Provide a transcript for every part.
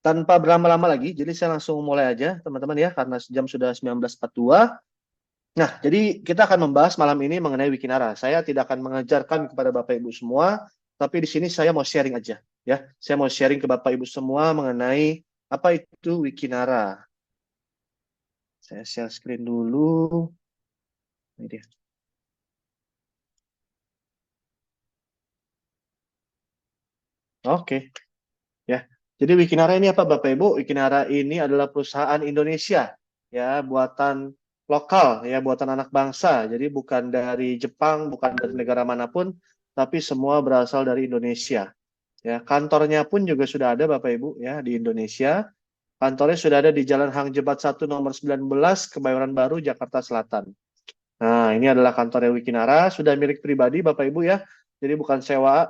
tanpa berlama-lama lagi, jadi saya langsung mulai aja teman-teman ya, karena jam sudah 19.42. Nah, jadi kita akan membahas malam ini mengenai Wikinara. Saya tidak akan mengajarkan kepada Bapak Ibu semua, tapi di sini saya mau sharing aja ya. Saya mau sharing ke Bapak Ibu semua mengenai apa itu Wikinara. Saya share screen dulu. Ini dia. Oke, ya. Jadi Wikinara ini apa Bapak Ibu? Wikinara ini adalah perusahaan Indonesia ya, buatan lokal ya, buatan anak bangsa. Jadi bukan dari Jepang, bukan dari negara manapun, tapi semua berasal dari Indonesia. Ya, kantornya pun juga sudah ada Bapak Ibu ya di Indonesia. Kantornya sudah ada di Jalan Hang Jebat 1 nomor 19 Kebayoran Baru, Jakarta Selatan. Nah, ini adalah kantornya Wikinara, sudah milik pribadi Bapak Ibu ya. Jadi bukan sewa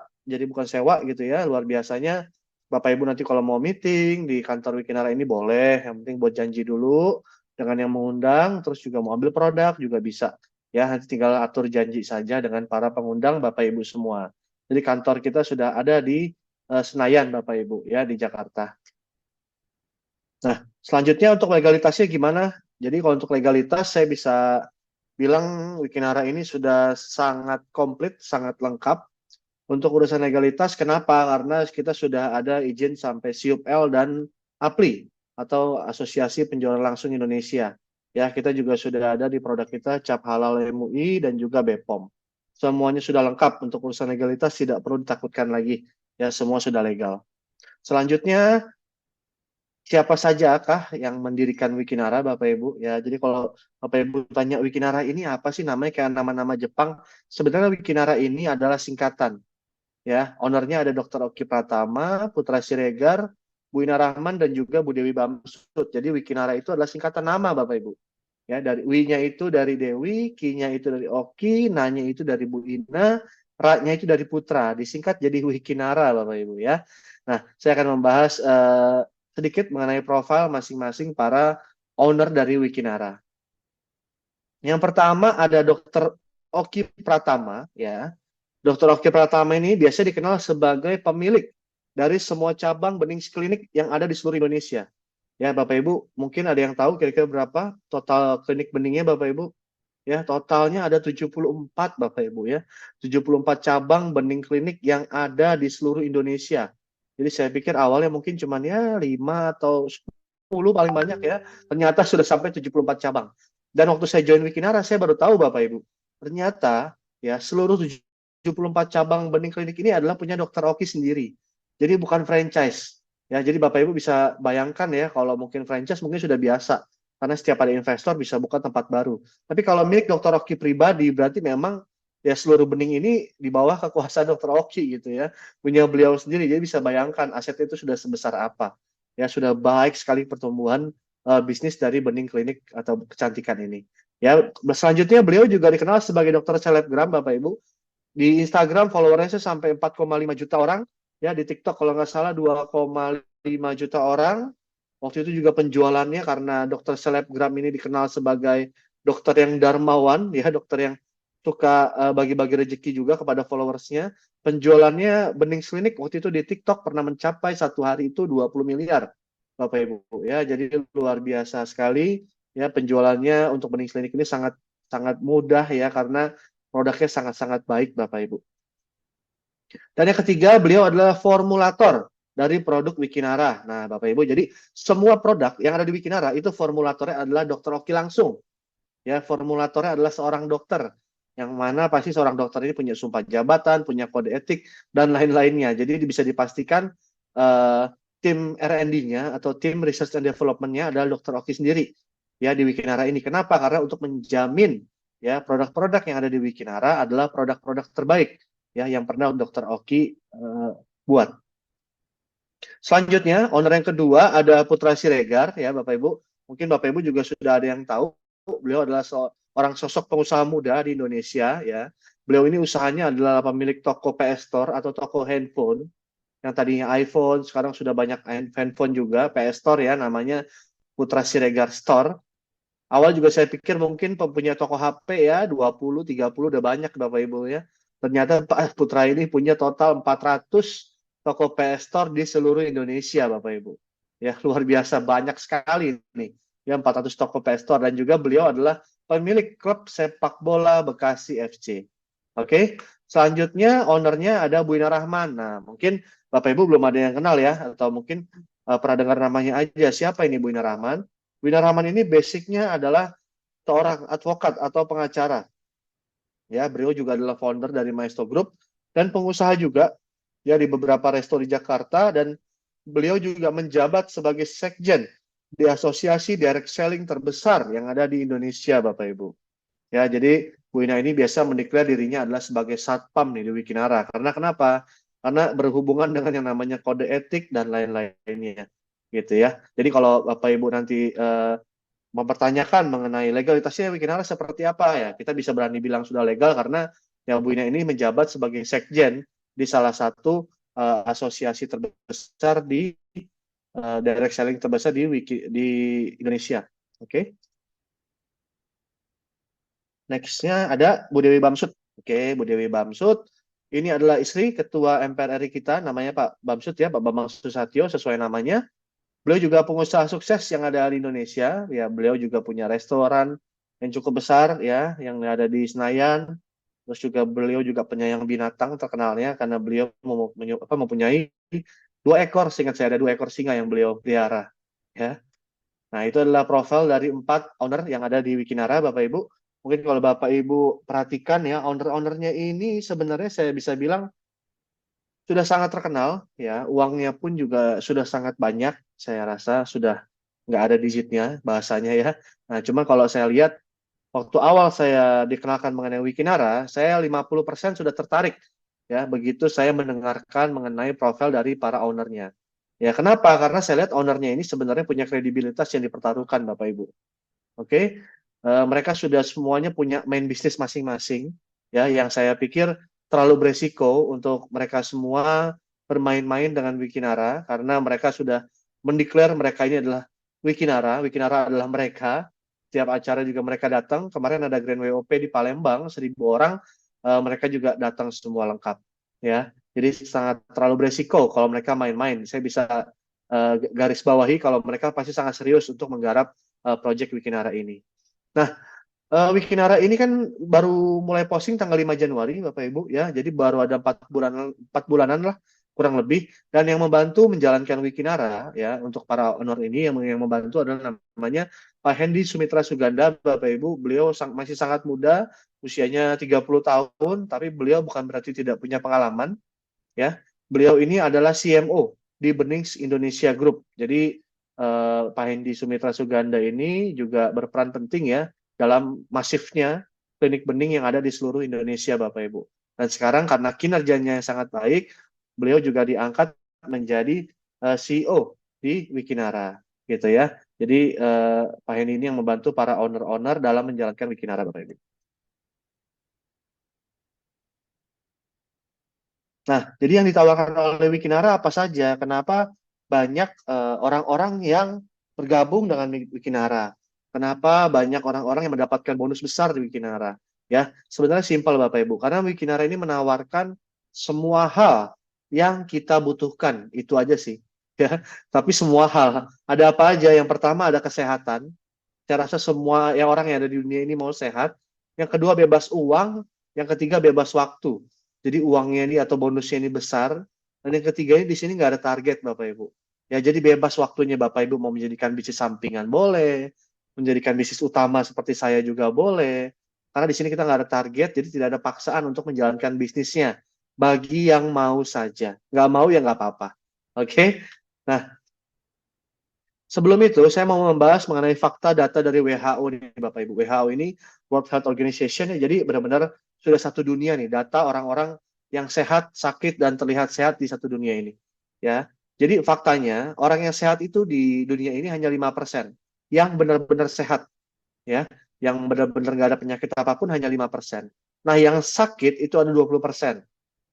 gitu ya. Luar biasanya Bapak Ibu nanti kalau mau meeting di kantor Wikinara ini boleh, yang penting buat janji dulu dengan yang mengundang, terus juga mau ambil produk juga bisa. Ya, nanti tinggal atur janji saja dengan para pengundang Bapak Ibu semua. Jadi kantor kita sudah ada di Senayan Bapak Ibu ya di Jakarta. Nah, selanjutnya untuk legalitasnya gimana? Jadi kalau untuk legalitas saya bisa bilang Wikinara ini sudah sangat komplit, sangat lengkap. Untuk urusan legalitas, kenapa? Karena kita sudah ada izin sampai SIUP-L dan APLI atau Asosiasi Penjualan Langsung Indonesia. Ya, kita juga sudah ada di produk kita Cap Halal MUI dan juga BPOM. Semuanya sudah lengkap untuk urusan legalitas, tidak perlu ditakutkan lagi. Ya, semua sudah legal. Selanjutnya, siapa saja kah yang mendirikan Wikinara, Bapak Ibu? Ya, jadi kalau Bapak Ibu tanya Wikinara ini apa sih namanya kayak nama-nama Jepang, sebenarnya Wikinara ini adalah singkatan. Ya, ownernya ada Dr. Oki Pratama, Putra Siregar, Bu Ina Rahman dan juga Bu Dewi Bamsud. Jadi Wikinara itu adalah singkatan nama Bapak Ibu. Ya, dari W-nya itu dari Dewi, Ki-nya itu dari Oki, Na-nya itu dari Bu Ina, Ra-nya itu dari Putra. Disingkat jadi Wikinara Bapak Ibu ya. Nah, saya akan membahas sedikit mengenai profil masing-masing para owner dari Wikinara. Yang pertama ada Dr. Oki Pratama ya. Dr. Oki Pratama ini biasa dikenal sebagai pemilik dari semua cabang bening klinik yang ada di seluruh Indonesia. Ya, Bapak Ibu, mungkin ada yang tahu kira-kira berapa total klinik beningnya Bapak Ibu? Ya, totalnya ada 74 Bapak Ibu ya. 74 cabang bening klinik yang ada di seluruh Indonesia. Jadi saya pikir awalnya mungkin cuma ya 5 atau 10 paling banyak ya. Ternyata sudah sampai 74 cabang. Dan waktu saya join Wikinara, saya baru tahu Bapak Ibu. Ternyata ya seluruh 74 cabang bening klinik ini adalah punya Dokter Oki sendiri. Jadi bukan franchise. Ya, jadi Bapak Ibu bisa bayangkan ya kalau mungkin franchise mungkin sudah biasa karena setiap ada investor bisa buka tempat baru. Tapi kalau milik Dokter Oki pribadi berarti memang ya seluruh bening ini di bawah kekuasaan Dokter Oki gitu ya. Punya beliau sendiri. Jadi bisa bayangkan asetnya itu sudah sebesar apa. Ya sudah baik sekali pertumbuhan bisnis dari bening klinik atau kecantikan ini. Ya, selanjutnya beliau juga dikenal sebagai dokter selebgram Bapak Ibu. Di Instagram followersnya sampai 4,5 juta orang. Ya, di TikTok kalau nggak salah 2,5 juta orang. Waktu itu juga penjualannya karena dokter selebgram ini dikenal sebagai dokter yang dermawan, ya dokter yang suka bagi-bagi rezeki juga kepada followersnya. Penjualannya bening klinik waktu itu di TikTok pernah mencapai satu hari itu 20 miliar, Bapak Ibu. Ya, jadi luar biasa sekali. Ya, penjualannya untuk bening klinik ini sangat sangat mudah ya karena produknya sangat-sangat baik, Bapak Ibu. Dan yang ketiga, beliau adalah formulator dari produk Wikinara. Nah, Bapak Ibu, jadi semua produk yang ada di Wikinara itu formulatornya adalah Dokter Oki langsung. Ya, formulatornya adalah seorang dokter. Yang mana pasti seorang dokter ini punya sumpah jabatan, punya kode etik, dan lain-lainnya. Jadi bisa dipastikan tim R&D-nya atau tim Research and Development-nya adalah Dokter Oki sendiri. Ya, di Wikinara ini. Kenapa? Karena untuk menjamin ya produk-produk yang ada di Wikinara adalah produk-produk terbaik ya yang pernah Dokter Oki buat. Selanjutnya, owner yang kedua ada Putra Siregar ya Bapak Ibu. Mungkin Bapak Ibu juga sudah ada yang tahu, beliau adalah seorang sosok pengusaha muda di Indonesia ya. Beliau ini usahanya adalah pemilik toko PS Store atau toko handphone yang tadinya iPhone, sekarang sudah banyak handphone juga, PS Store ya namanya Putra Siregar Store. Awal juga saya pikir mungkin punya toko HP ya 20, 30 udah banyak Bapak Ibu ya. Ternyata Pak Putra ini punya total 400 toko PS Store di seluruh Indonesia Bapak Ibu. ya luar biasa banyak sekali nih, ya 400 Tokopedia Store, dan juga beliau adalah pemilik klub sepak bola Bekasi FC. Oke, selanjutnya ownernya ada Bu Ina Rahman. Nah, mungkin Bapak Ibu belum ada yang kenal ya, atau mungkin pernah dengar namanya aja. Siapa ini Bu Ina Rahman? Bu Ina Rahman ini basicnya adalah seorang advokat atau pengacara. Ya, beliau juga adalah founder dari Maestro Group dan pengusaha juga ya di beberapa resto di Jakarta, dan beliau juga menjabat sebagai sekjen di asosiasi direct selling terbesar yang ada di Indonesia, Bapak Ibu. Ya, jadi Bu Ina ini biasa mendeklar dirinya adalah sebagai satpam nih di Wikinara. Karena kenapa? Karena berhubungan dengan yang namanya kode etik dan lain-lainnya. Gitu ya. Jadi kalau Bapak Ibu nanti mempertanyakan mengenai legalitasnya Wikinara seperti apa, ya kita bisa berani bilang sudah legal karena ya Bu Ina ini menjabat sebagai sekjen di salah satu asosiasi terbesar di direct selling terbesar di Indonesia. Oke. Next-nya ada Bu Dewi Bamsud. Oke, Bu Dewi Bamsud. Ini adalah istri Ketua MPR RI kita, namanya Pak Bamsud ya, Pak Bambang Susatyo sesuai namanya. Beliau juga pengusaha sukses yang ada di Indonesia. Ya, beliau juga punya restoran yang cukup besar ya, yang ada di Senayan. Terus juga beliau juga penyayang binatang terkenalnya karena beliau mempunyai 2 ekor, seingat saya ada 2 ekor singa yang beliau pelihara. Ya. Nah, itu adalah profil dari 4 owner yang ada di Wikinara, Bapak Ibu. Mungkin kalau Bapak Ibu perhatikan ya, owner-ownernya ini sebenarnya saya bisa bilang sudah sangat terkenal, ya. Uangnya pun juga sudah sangat banyak, saya rasa sudah nggak ada digitnya bahasanya ya. Nah, cuma kalau saya lihat, waktu awal saya dikenalkan mengenai Wikinara, saya 50% sudah tertarik, ya, begitu saya mendengarkan mengenai profil dari para ownernya. Ya, kenapa? Karena saya lihat ownernya ini sebenarnya punya kredibilitas yang dipertaruhkan, Bapak Ibu. Oke, mereka sudah semuanya punya main bisnis masing-masing, ya, yang saya pikir terlalu beresiko untuk mereka semua bermain-main dengan Wikinara, karena mereka sudah mendeklar mereka ini adalah Wikinara, Wikinara adalah mereka. Setiap acara juga mereka datang. Kemarin ada Grand WOP di Palembang, 1.000 orang, mereka juga datang semua lengkap, ya. Jadi sangat terlalu beresiko kalau mereka main-main. Saya bisa garis bawahi kalau mereka pasti sangat serius untuk menggarap project Wikinara ini. Nah, Wikinara ini kan baru mulai posting tanggal 5 Januari, Bapak Ibu ya. Jadi baru ada 4 bulanan lah kurang lebih, dan yang membantu menjalankan Wikinara ya untuk para owner ini yang membantu adalah namanya Pak Hendy Sumitra Suganda, Bapak Ibu. Beliau masih sangat muda, usianya 30 tahun, tapi beliau bukan berarti tidak punya pengalaman ya. Beliau ini adalah CMO di Benings Indonesia Group. Jadi Pak Hendy Sumitra Suganda ini juga berperan penting ya dalam masifnya klinik bening yang ada di seluruh Indonesia, Bapak Ibu. Dan sekarang karena kinerjanya yang sangat baik, beliau juga diangkat menjadi CEO di Wikinara, gitu ya. Jadi Pak Hendy ini yang membantu para owner-owner dalam menjalankan Wikinara, Bapak Ibu. Nah, jadi yang ditawarkan oleh Wikinara apa saja? Kenapa banyak orang-orang yang bergabung dengan Wikinara? Kenapa banyak orang-orang yang mendapatkan bonus besar di Wikinara? Ya, sebenarnya simpel Bapak Ibu. Karena Wikinara ini menawarkan semua hal yang kita butuhkan. Itu aja sih. Ya, tapi semua hal. Ada apa aja? Yang pertama ada kesehatan. Saya rasa semua yang orang yang ada di dunia ini mau sehat. Yang kedua bebas uang. Yang ketiga bebas waktu. Jadi uangnya ini atau bonusnya ini besar. Dan yang ketiga ini di sini nggak ada target, Bapak Ibu. Ya, jadi bebas waktunya Bapak Ibu mau menjadikan bisnis sampingan boleh, menjadikan bisnis utama seperti saya juga boleh. Karena di sini kita nggak ada target, jadi tidak ada paksaan untuk menjalankan bisnisnya. Bagi yang mau saja. Nggak mau ya nggak apa-apa. Oke? Nah, sebelum itu, saya mau membahas mengenai fakta data dari WHO nih, Bapak Ibu. WHO ini World Health Organization, jadi benar-benar sudah satu dunia nih, data orang-orang yang sehat, sakit, dan terlihat sehat di satu dunia ini. Ya, jadi faktanya, orang yang sehat itu di dunia ini hanya 5%. Yang benar-benar sehat, ya, yang benar-benar nggak ada penyakit apapun hanya 5%. Nah, yang sakit itu ada 20%.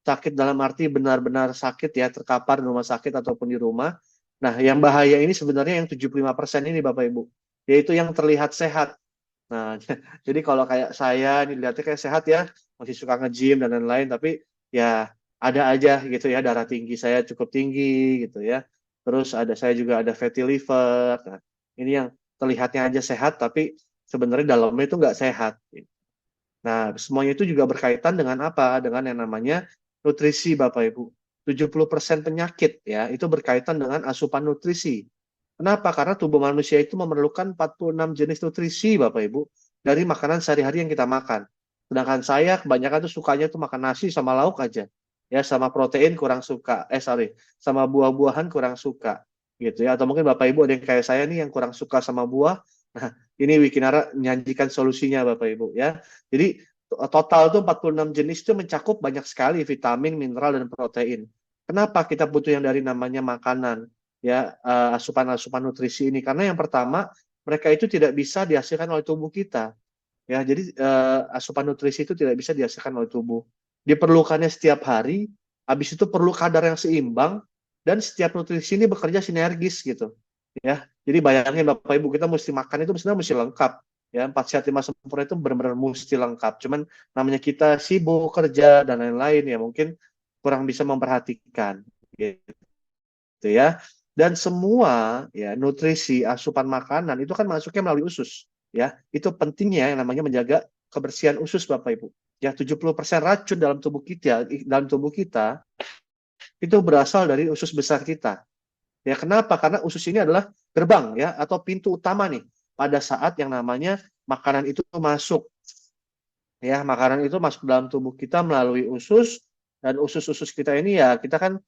Sakit dalam arti benar-benar sakit ya, terkapar di rumah sakit ataupun di rumah. Nah, yang bahaya ini sebenarnya yang 75% ini Bapak Ibu, yaitu yang terlihat sehat. Nah, jadi kalau kayak saya ini lihatnya kayak sehat ya, masih suka nge-gym dan lain-lain, tapi ya ada aja gitu ya, darah tinggi saya cukup tinggi gitu ya. terus saya juga ada fatty liver. Nah, ini yang terlihatnya aja sehat, tapi sebenarnya dalamnya itu nggak sehat. Nah, semuanya itu juga berkaitan dengan apa? Dengan yang namanya nutrisi, Bapak Ibu. 70% penyakit ya, itu berkaitan dengan asupan nutrisi. Kenapa? Karena tubuh manusia itu memerlukan 46 jenis nutrisi, Bapak Ibu, dari makanan sehari-hari yang kita makan. Sedangkan saya kebanyakan tuh sukanya tuh makan nasi sama lauk aja. Ya, sama protein kurang suka. Sama buah-buahan kurang suka. Gitu ya. Atau mungkin Bapak Ibu ada yang kayak saya nih yang kurang suka sama buah. Nah, ini Wikinara menyajikan solusinya Bapak Ibu ya. Jadi total tuh 46 jenis itu mencakup banyak sekali vitamin, mineral, dan protein. Kenapa kita butuh yang dari namanya makanan? Ya, asupan-asupan nutrisi ini karena yang pertama mereka itu tidak bisa dihasilkan oleh tubuh kita ya jadi asupan nutrisi itu tidak bisa dihasilkan oleh tubuh diperlukannya setiap hari habis itu perlu kadar yang seimbang dan setiap nutrisi ini bekerja sinergis gitu ya jadi bayangin Bapak Ibu kita mesti makan itu sebenarnya mesti lengkap ya 4 sehat 5 sempurna itu benar-benar mesti lengkap cuman namanya kita sibuk kerja dan lain-lain ya mungkin kurang bisa memperhatikan gitu ya. Dan semua ya nutrisi asupan makanan itu kan masuknya melalui usus ya. Itu pentingnya yang namanya menjaga kebersihan usus Bapak Ibu. Ya 70% racun dalam tubuh kita itu berasal dari usus besar kita. Ya kenapa? Karena usus ini adalah gerbang ya atau pintu utama nih pada saat yang namanya makanan itu masuk. Ya, makanan itu masuk dalam tubuh kita melalui usus dan usus-usus kita ini ya kita kan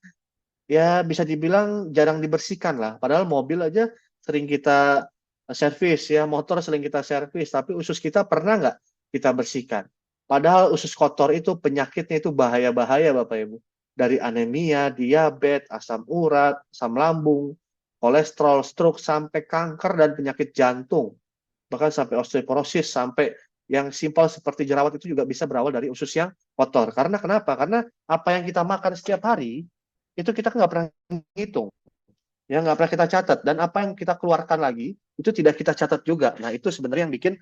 ya bisa dibilang jarang dibersihkan lah. Padahal mobil aja sering kita servis ya, motor sering kita servis, tapi usus kita pernah nggak kita bersihkan? Padahal usus kotor itu penyakitnya itu bahaya-bahaya Bapak Ibu. Dari anemia, diabetes, asam urat, asam lambung, kolesterol, stroke, sampai kanker dan penyakit jantung. Bahkan sampai osteoporosis, sampai yang simpel seperti jerawat itu juga bisa berawal dari usus yang kotor. Karena kenapa? Karena apa yang kita makan setiap hari itu kita nggak pernah hitung, ya nggak pernah kita catat, dan apa yang kita keluarkan lagi itu tidak kita catat juga. Nah itu sebenarnya yang bikin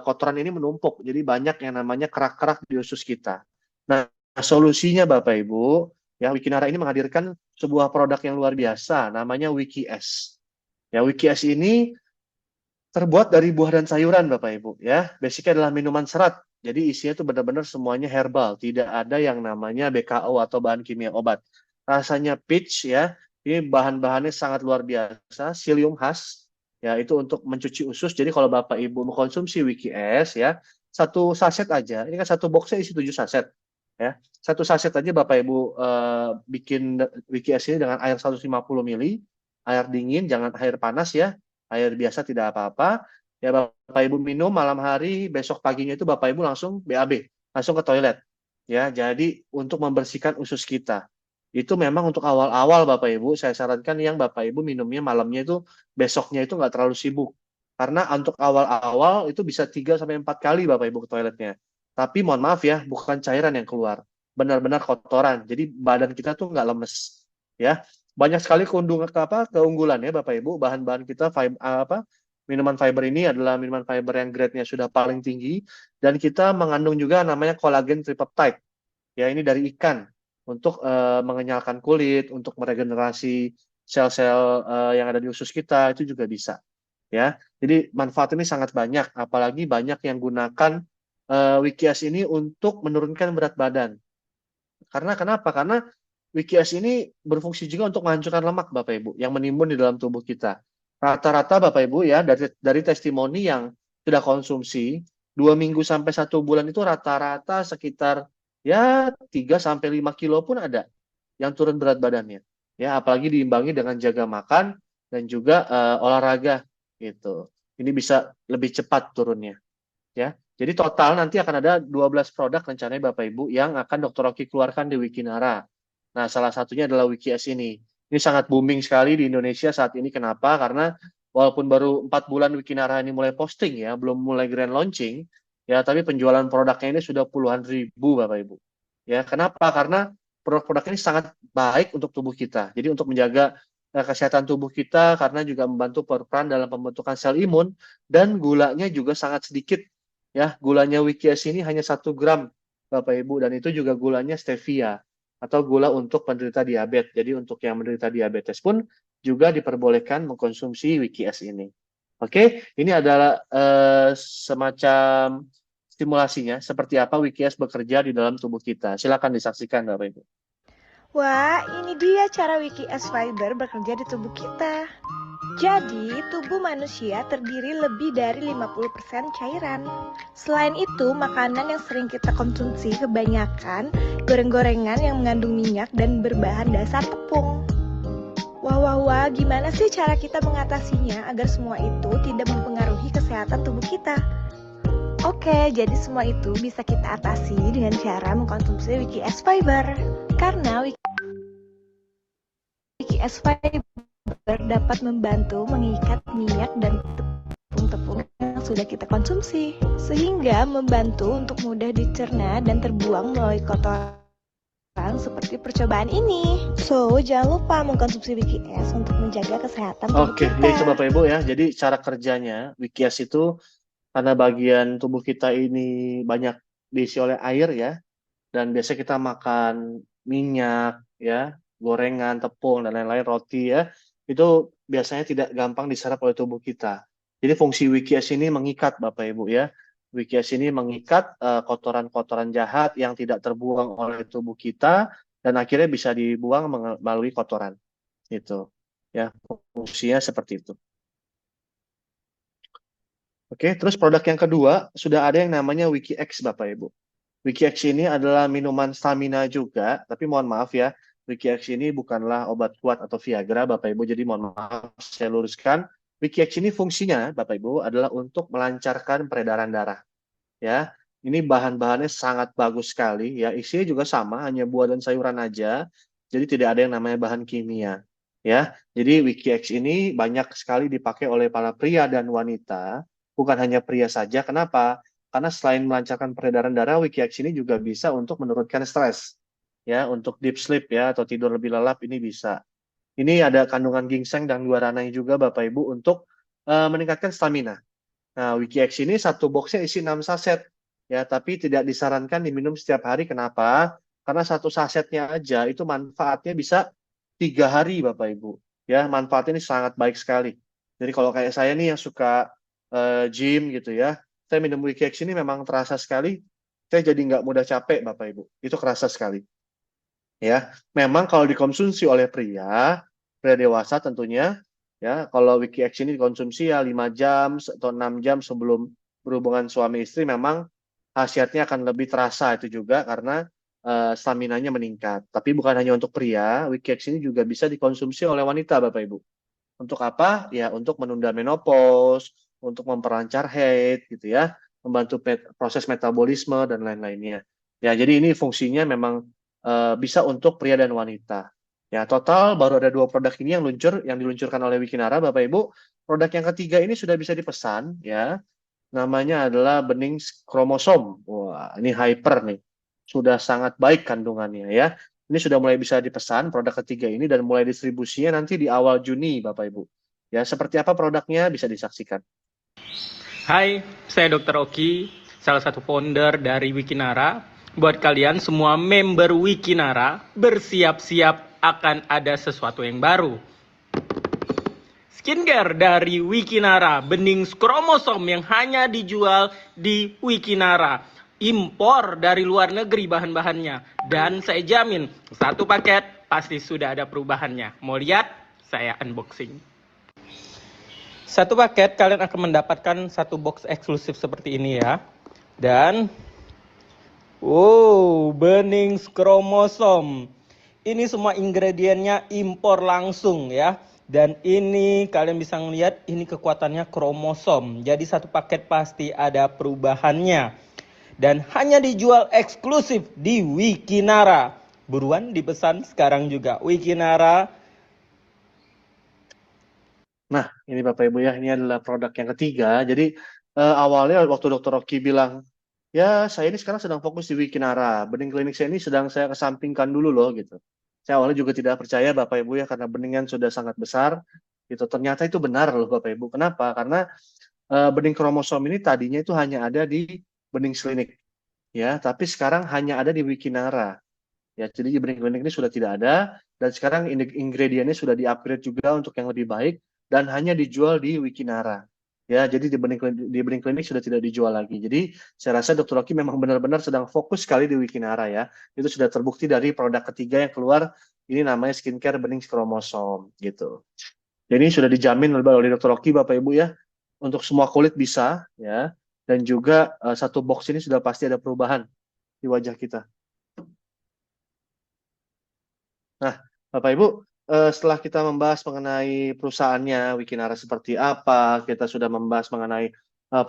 kotoran ini menumpuk, jadi banyak yang namanya kerak-kerak di usus kita. Nah solusinya Bapak Ibu, ya Wikinara ini menghadirkan sebuah produk yang luar biasa, namanya WikiS. Ya WikiS ini terbuat dari buah dan sayuran Bapak Ibu, ya basicnya adalah minuman serat. Jadi isinya itu benar-benar semuanya herbal, tidak ada yang namanya BKO atau bahan kimia obat. Rasanya peach ya, ini bahan-bahannya sangat luar biasa, psyllium khas, ya itu untuk mencuci usus. Jadi kalau Bapak Ibu mengkonsumsi WikiS ya, satu saset aja, ini kan satu boxnya isi 7 saset, ya satu saset aja Bapak Ibu bikin WikiS ini dengan air 150 ml, air dingin, jangan air panas ya, air biasa tidak apa-apa. Ya Bapak Ibu minum malam hari, besok paginya itu Bapak Ibu langsung BAB, langsung ke toilet. Ya, jadi untuk membersihkan usus kita. Itu memang untuk awal-awal Bapak Ibu, saya sarankan yang Bapak Ibu minumnya malamnya itu besoknya itu nggak terlalu sibuk. Karena untuk awal-awal itu bisa 3 sampai 4 kali Bapak Ibu ke toiletnya. Tapi mohon maaf ya, bukan cairan yang keluar. Benar-benar kotoran. Jadi badan kita tuh nggak lemes. Ya, banyak sekali keunggulan ya Bapak Ibu. Bahan-bahan kita minuman fiber ini adalah minuman fiber yang grade-nya sudah paling tinggi dan kita mengandung juga namanya kolagen tripeptide. Ya, ini dari ikan untuk mengenyalkan kulit, untuk meregenerasi sel-sel yang ada di usus kita itu juga bisa. Ya, jadi manfaat ini sangat banyak. Apalagi banyak yang gunakan WikiS ini untuk menurunkan berat badan. Karena kenapa? Karena WikiS ini berfungsi juga untuk menghancurkan lemak, Bapak Ibu, yang menimbun di dalam tubuh kita. Rata-rata, Bapak Ibu, ya, dari testimoni yang sudah konsumsi, 2 minggu sampai 1 bulan itu rata-rata sekitar ya 3 sampai 5 kilo pun ada yang turun berat badannya. Ya, apalagi diimbangi dengan jaga makan dan juga olahraga gitu. Ini bisa lebih cepat turunnya. Ya. Jadi total nanti akan ada 12 produk rencananya Bapak Ibu yang akan Dr. Oki keluarkan di Wikinara. Nah, salah satunya adalah WikiS ini. Ini sangat booming sekali di Indonesia saat ini. Kenapa? Karena walaupun baru 4 bulan Wikinara ini mulai posting ya, belum mulai grand launching, ya, tapi penjualan produknya ini sudah puluhan ribu Bapak Ibu. Ya, kenapa? Karena produk-produk ini sangat baik untuk tubuh kita. Jadi untuk menjaga kesehatan tubuh kita karena juga membantu berperan dalam pembentukan sel imun dan gulanya juga sangat sedikit. Ya, gulanya WikiS ini hanya 1 gram Bapak Ibu dan itu juga gulanya stevia atau gula untuk penderita diabetes. Jadi untuk yang menderita diabetes pun juga diperbolehkan mengkonsumsi WikiS ini. Oke, ini adalah semacam stimulasinya, seperti apa WikiS bekerja di dalam tubuh kita. Silakan disaksikan, Bapak Ibu. Wah, ini dia cara WikiS Fiber bekerja di tubuh kita. Jadi, tubuh manusia terdiri lebih dari 50% cairan. Selain itu, makanan yang sering kita konsumsi kebanyakan goreng-gorengan yang mengandung minyak dan berbahan dasar tepung. Wah, gimana sih cara kita mengatasinya agar semua itu tidak mempengaruhi kesehatan tubuh kita? Oke, jadi semua itu bisa kita atasi dengan cara mengkonsumsi WikiS Fiber. Karena WikiS Fiber dapat membantu mengikat minyak dan tepung-tepung yang sudah kita konsumsi, sehingga membantu untuk mudah dicerna dan terbuang melalui kotoran seperti percobaan ini. So, jangan lupa mengkonsumsi WikiS untuk menjaga kesehatan tubuh kita. Oke, itu Bapak Ibu ya. Jadi cara kerjanya WikiS itu karena bagian tubuh kita ini banyak diisi oleh air ya, dan biasanya kita makan minyak ya, gorengan, tepung dan lain-lain, roti ya, itu biasanya tidak gampang diserap oleh tubuh kita. Jadi fungsi WikiS ini mengikat Bapak Ibu ya. WikiS ini mengikat kotoran-kotoran jahat yang tidak terbuang oleh tubuh kita dan akhirnya bisa dibuang melalui kotoran. Itu ya, fungsinya seperti itu. Oke, terus produk yang kedua sudah ada yang namanya WikiX Bapak Ibu. WikiX ini adalah minuman stamina juga, tapi mohon maaf ya, WikiX ini bukanlah obat kuat atau Viagra Bapak Ibu, jadi mohon maaf saya luruskan. WikiX ini fungsinya Bapak Ibu adalah untuk melancarkan peredaran darah. Ya, ini bahan-bahannya sangat bagus sekali ya, isinya juga sama, hanya buah dan sayuran aja, jadi tidak ada yang namanya bahan kimia. Ya, jadi WikiX ini banyak sekali dipakai oleh para pria dan wanita, bukan hanya pria saja. Kenapa? Karena selain melancarkan peredaran darah, WikiX ini juga bisa untuk menurunkan stres. Ya, untuk deep sleep ya, atau tidur lebih lelap ini bisa. Ini ada kandungan ginseng dan guaranai juga Bapak Ibu untuk meningkatkan stamina. Nah, WikiX ini satu boxnya isi 6 saset. Ya, tapi tidak disarankan diminum setiap hari. Kenapa? Karena satu sasetnya aja itu manfaatnya bisa 3 hari Bapak Ibu. Ya, manfaatnya ini sangat baik sekali. Jadi kalau kayak saya nih yang suka gym gitu ya, saya minum WikiX ini memang terasa sekali. Saya jadi nggak mudah capek Bapak Ibu. Itu kerasa sekali. Ya, memang kalau dikonsumsi oleh pria dewasa tentunya, ya kalau WikiX ini dikonsumsi ya 5 jam atau 6 jam sebelum berhubungan suami istri, memang khasiatnya akan lebih terasa itu juga karena stamina-nya meningkat. Tapi bukan hanya untuk pria, WikiX ini juga bisa dikonsumsi oleh wanita Bapak Ibu. Untuk apa? Ya untuk menunda menopause, untuk memperlancar haid gitu ya, membantu proses metabolisme dan lain-lainnya. Ya, jadi ini fungsinya memang bisa untuk pria dan wanita. Ya, total baru ada 2 produk ini yang diluncurkan oleh Wikinara, Bapak Ibu. Produk yang ketiga ini sudah bisa dipesan, ya. Namanya adalah bening kromosom. Wah, ini hyper nih. Sudah sangat baik kandungannya ya. Ini sudah mulai bisa dipesan produk ketiga ini dan mulai distribusinya nanti di awal Juni, Bapak Ibu. Ya, seperti apa produknya bisa disaksikan. Hai, saya Dr. Oki, salah satu founder dari Wikinara. Buat kalian semua member Wikinara, bersiap-siap akan ada sesuatu yang baru. Skincare dari Wikinara, bening kromosom yang hanya dijual di Wikinara. Impor dari luar negeri bahan-bahannya. Dan saya jamin, satu paket pasti sudah ada perubahannya. Mau lihat? Saya unboxing. Satu paket kalian akan mendapatkan satu box eksklusif seperti ini ya. Dan bening kromosom. Ini semua ingredientnya impor langsung ya. Dan ini kalian bisa ngelihat ini kekuatannya kromosom. Jadi satu paket pasti ada perubahannya. Dan hanya dijual eksklusif di Wikinara. Buruan dipesan sekarang juga. Wikinara. Nah, ini Bapak Ibu ya, ini adalah produk yang ketiga. Jadi awalnya waktu Dr. Rocky bilang, ya saya ini sekarang sedang fokus di Wikinara. Bening klinik saya ini sedang saya kesampingkan dulu loh gitu. Saya awalnya juga tidak percaya Bapak Ibu ya, karena beningan sudah sangat besar. Gitu. Ternyata itu benar loh Bapak Ibu. Kenapa? Karena bening kromosom ini tadinya itu hanya ada di bening klinik. Ya, tapi sekarang hanya ada di Wikinara. Ya, jadi di bening-bening ini sudah tidak ada, dan sekarang ingredientnya sudah di-upgrade juga untuk yang lebih baik, dan hanya dijual di Wikinara. Ya, jadi di bening klinik sudah tidak dijual lagi. Jadi saya rasa Dr. Oki memang benar-benar sedang fokus sekali di Wikinara ya. Itu sudah terbukti dari produk ketiga yang keluar, ini namanya skincare bening kromosom gitu. Jadi sudah dijamin oleh Dr. Oki Bapak Ibu ya, untuk semua kulit bisa ya, dan juga satu box ini sudah pasti ada perubahan di wajah kita. Nah, Bapak Ibu, setelah kita membahas mengenai perusahaannya, Wikinara seperti apa, kita sudah membahas mengenai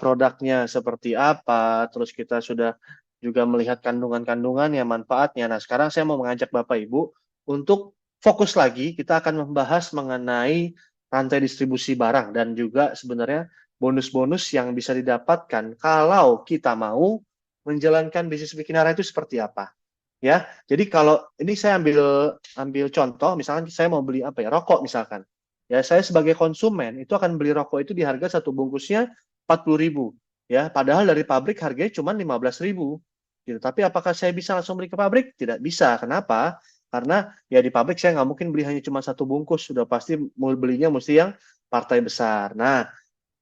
produknya seperti apa, terus kita sudah juga melihat kandungan-kandungannya, manfaatnya. Nah, sekarang saya mau mengajak Bapak Ibu untuk fokus lagi, kita akan membahas mengenai rantai distribusi barang dan juga sebenarnya bonus-bonus yang bisa didapatkan kalau kita mau menjalankan bisnis Wikinara itu seperti apa. Ya, jadi kalau ini saya ambil contoh, misalkan saya mau beli apa ya, rokok misalkan. Ya, saya sebagai konsumen itu akan beli rokok itu di harga satu bungkusnya 40.000. Ya, padahal dari pabrik harganya cuma 15.000. Gitu. Tapi apakah saya bisa langsung beli ke pabrik? Tidak bisa. Kenapa? Karena ya di pabrik saya nggak mungkin beli hanya cuma satu bungkus. Sudah pasti mau belinya mesti yang partai besar. Nah,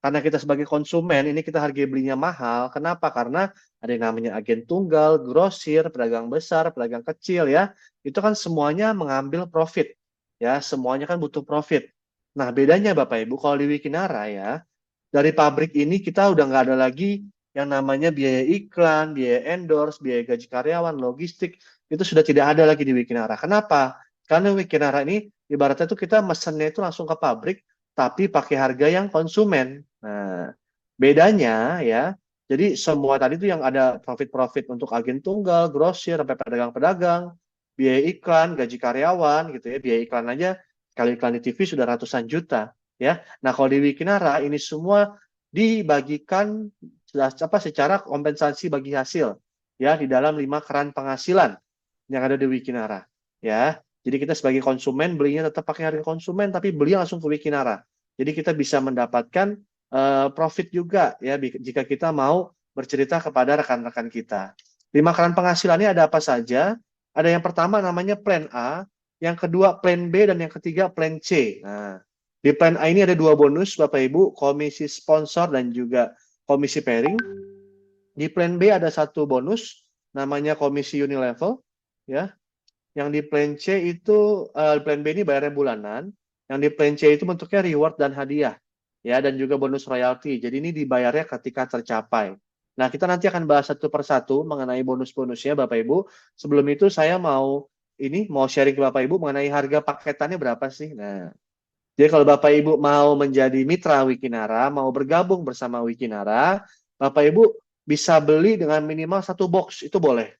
karena kita sebagai konsumen, ini kita harga belinya mahal. Kenapa? Karena ada yang namanya agen tunggal, grosir, pedagang besar, pedagang kecil ya. Itu kan semuanya mengambil profit. Ya, semuanya kan butuh profit. Nah, bedanya Bapak Ibu, kalau di Wikinara ya, dari pabrik ini kita udah nggak ada lagi yang namanya biaya iklan, biaya endorse, biaya gaji karyawan, logistik. Itu sudah tidak ada lagi di Wikinara. Kenapa? Karena Wikinara ini ibaratnya itu kita mesennya itu langsung ke pabrik, tapi pakai harga yang konsumen. Nah, bedanya ya, jadi semua tadi itu yang ada profit-profit untuk agen tunggal, grosir, sampai pedagang-pedagang, biaya iklan, gaji karyawan gitu ya, biaya iklan aja kali iklan di TV sudah ratusan juta ya. Nah, kalau di Wikinara ini semua dibagikan secara kompensasi bagi hasil ya di dalam 5 keran penghasilan yang ada di Wikinara ya. Jadi kita sebagai konsumen belinya tetap pakai harga konsumen tapi beli langsung ke Wikinara. Jadi kita bisa mendapatkan profit juga ya jika kita mau bercerita kepada rekan-rekan kita. 5 keran penghasilannya ada apa saja? Ada yang pertama namanya plan A, yang kedua plan B, dan yang ketiga plan C. Nah, di plan A ini ada 2 bonus Bapak Ibu, komisi sponsor dan juga komisi pairing. Di plan B ada 1 bonus namanya komisi unilevel ya. Yang di plan C itu plan B ini bayarnya bulanan, yang di plan C itu bentuknya reward dan hadiah ya, dan juga bonus royalti. Jadi ini dibayarnya ketika tercapai. Nah, kita nanti akan bahas satu persatu mengenai bonus-bonusnya Bapak Ibu. Sebelum itu saya mau sharing ke Bapak Ibu mengenai harga paketannya berapa sih. Nah, jadi kalau Bapak Ibu mau menjadi mitra Wikinara, mau bergabung bersama Wikinara, Bapak Ibu bisa beli dengan minimal 1 box, itu boleh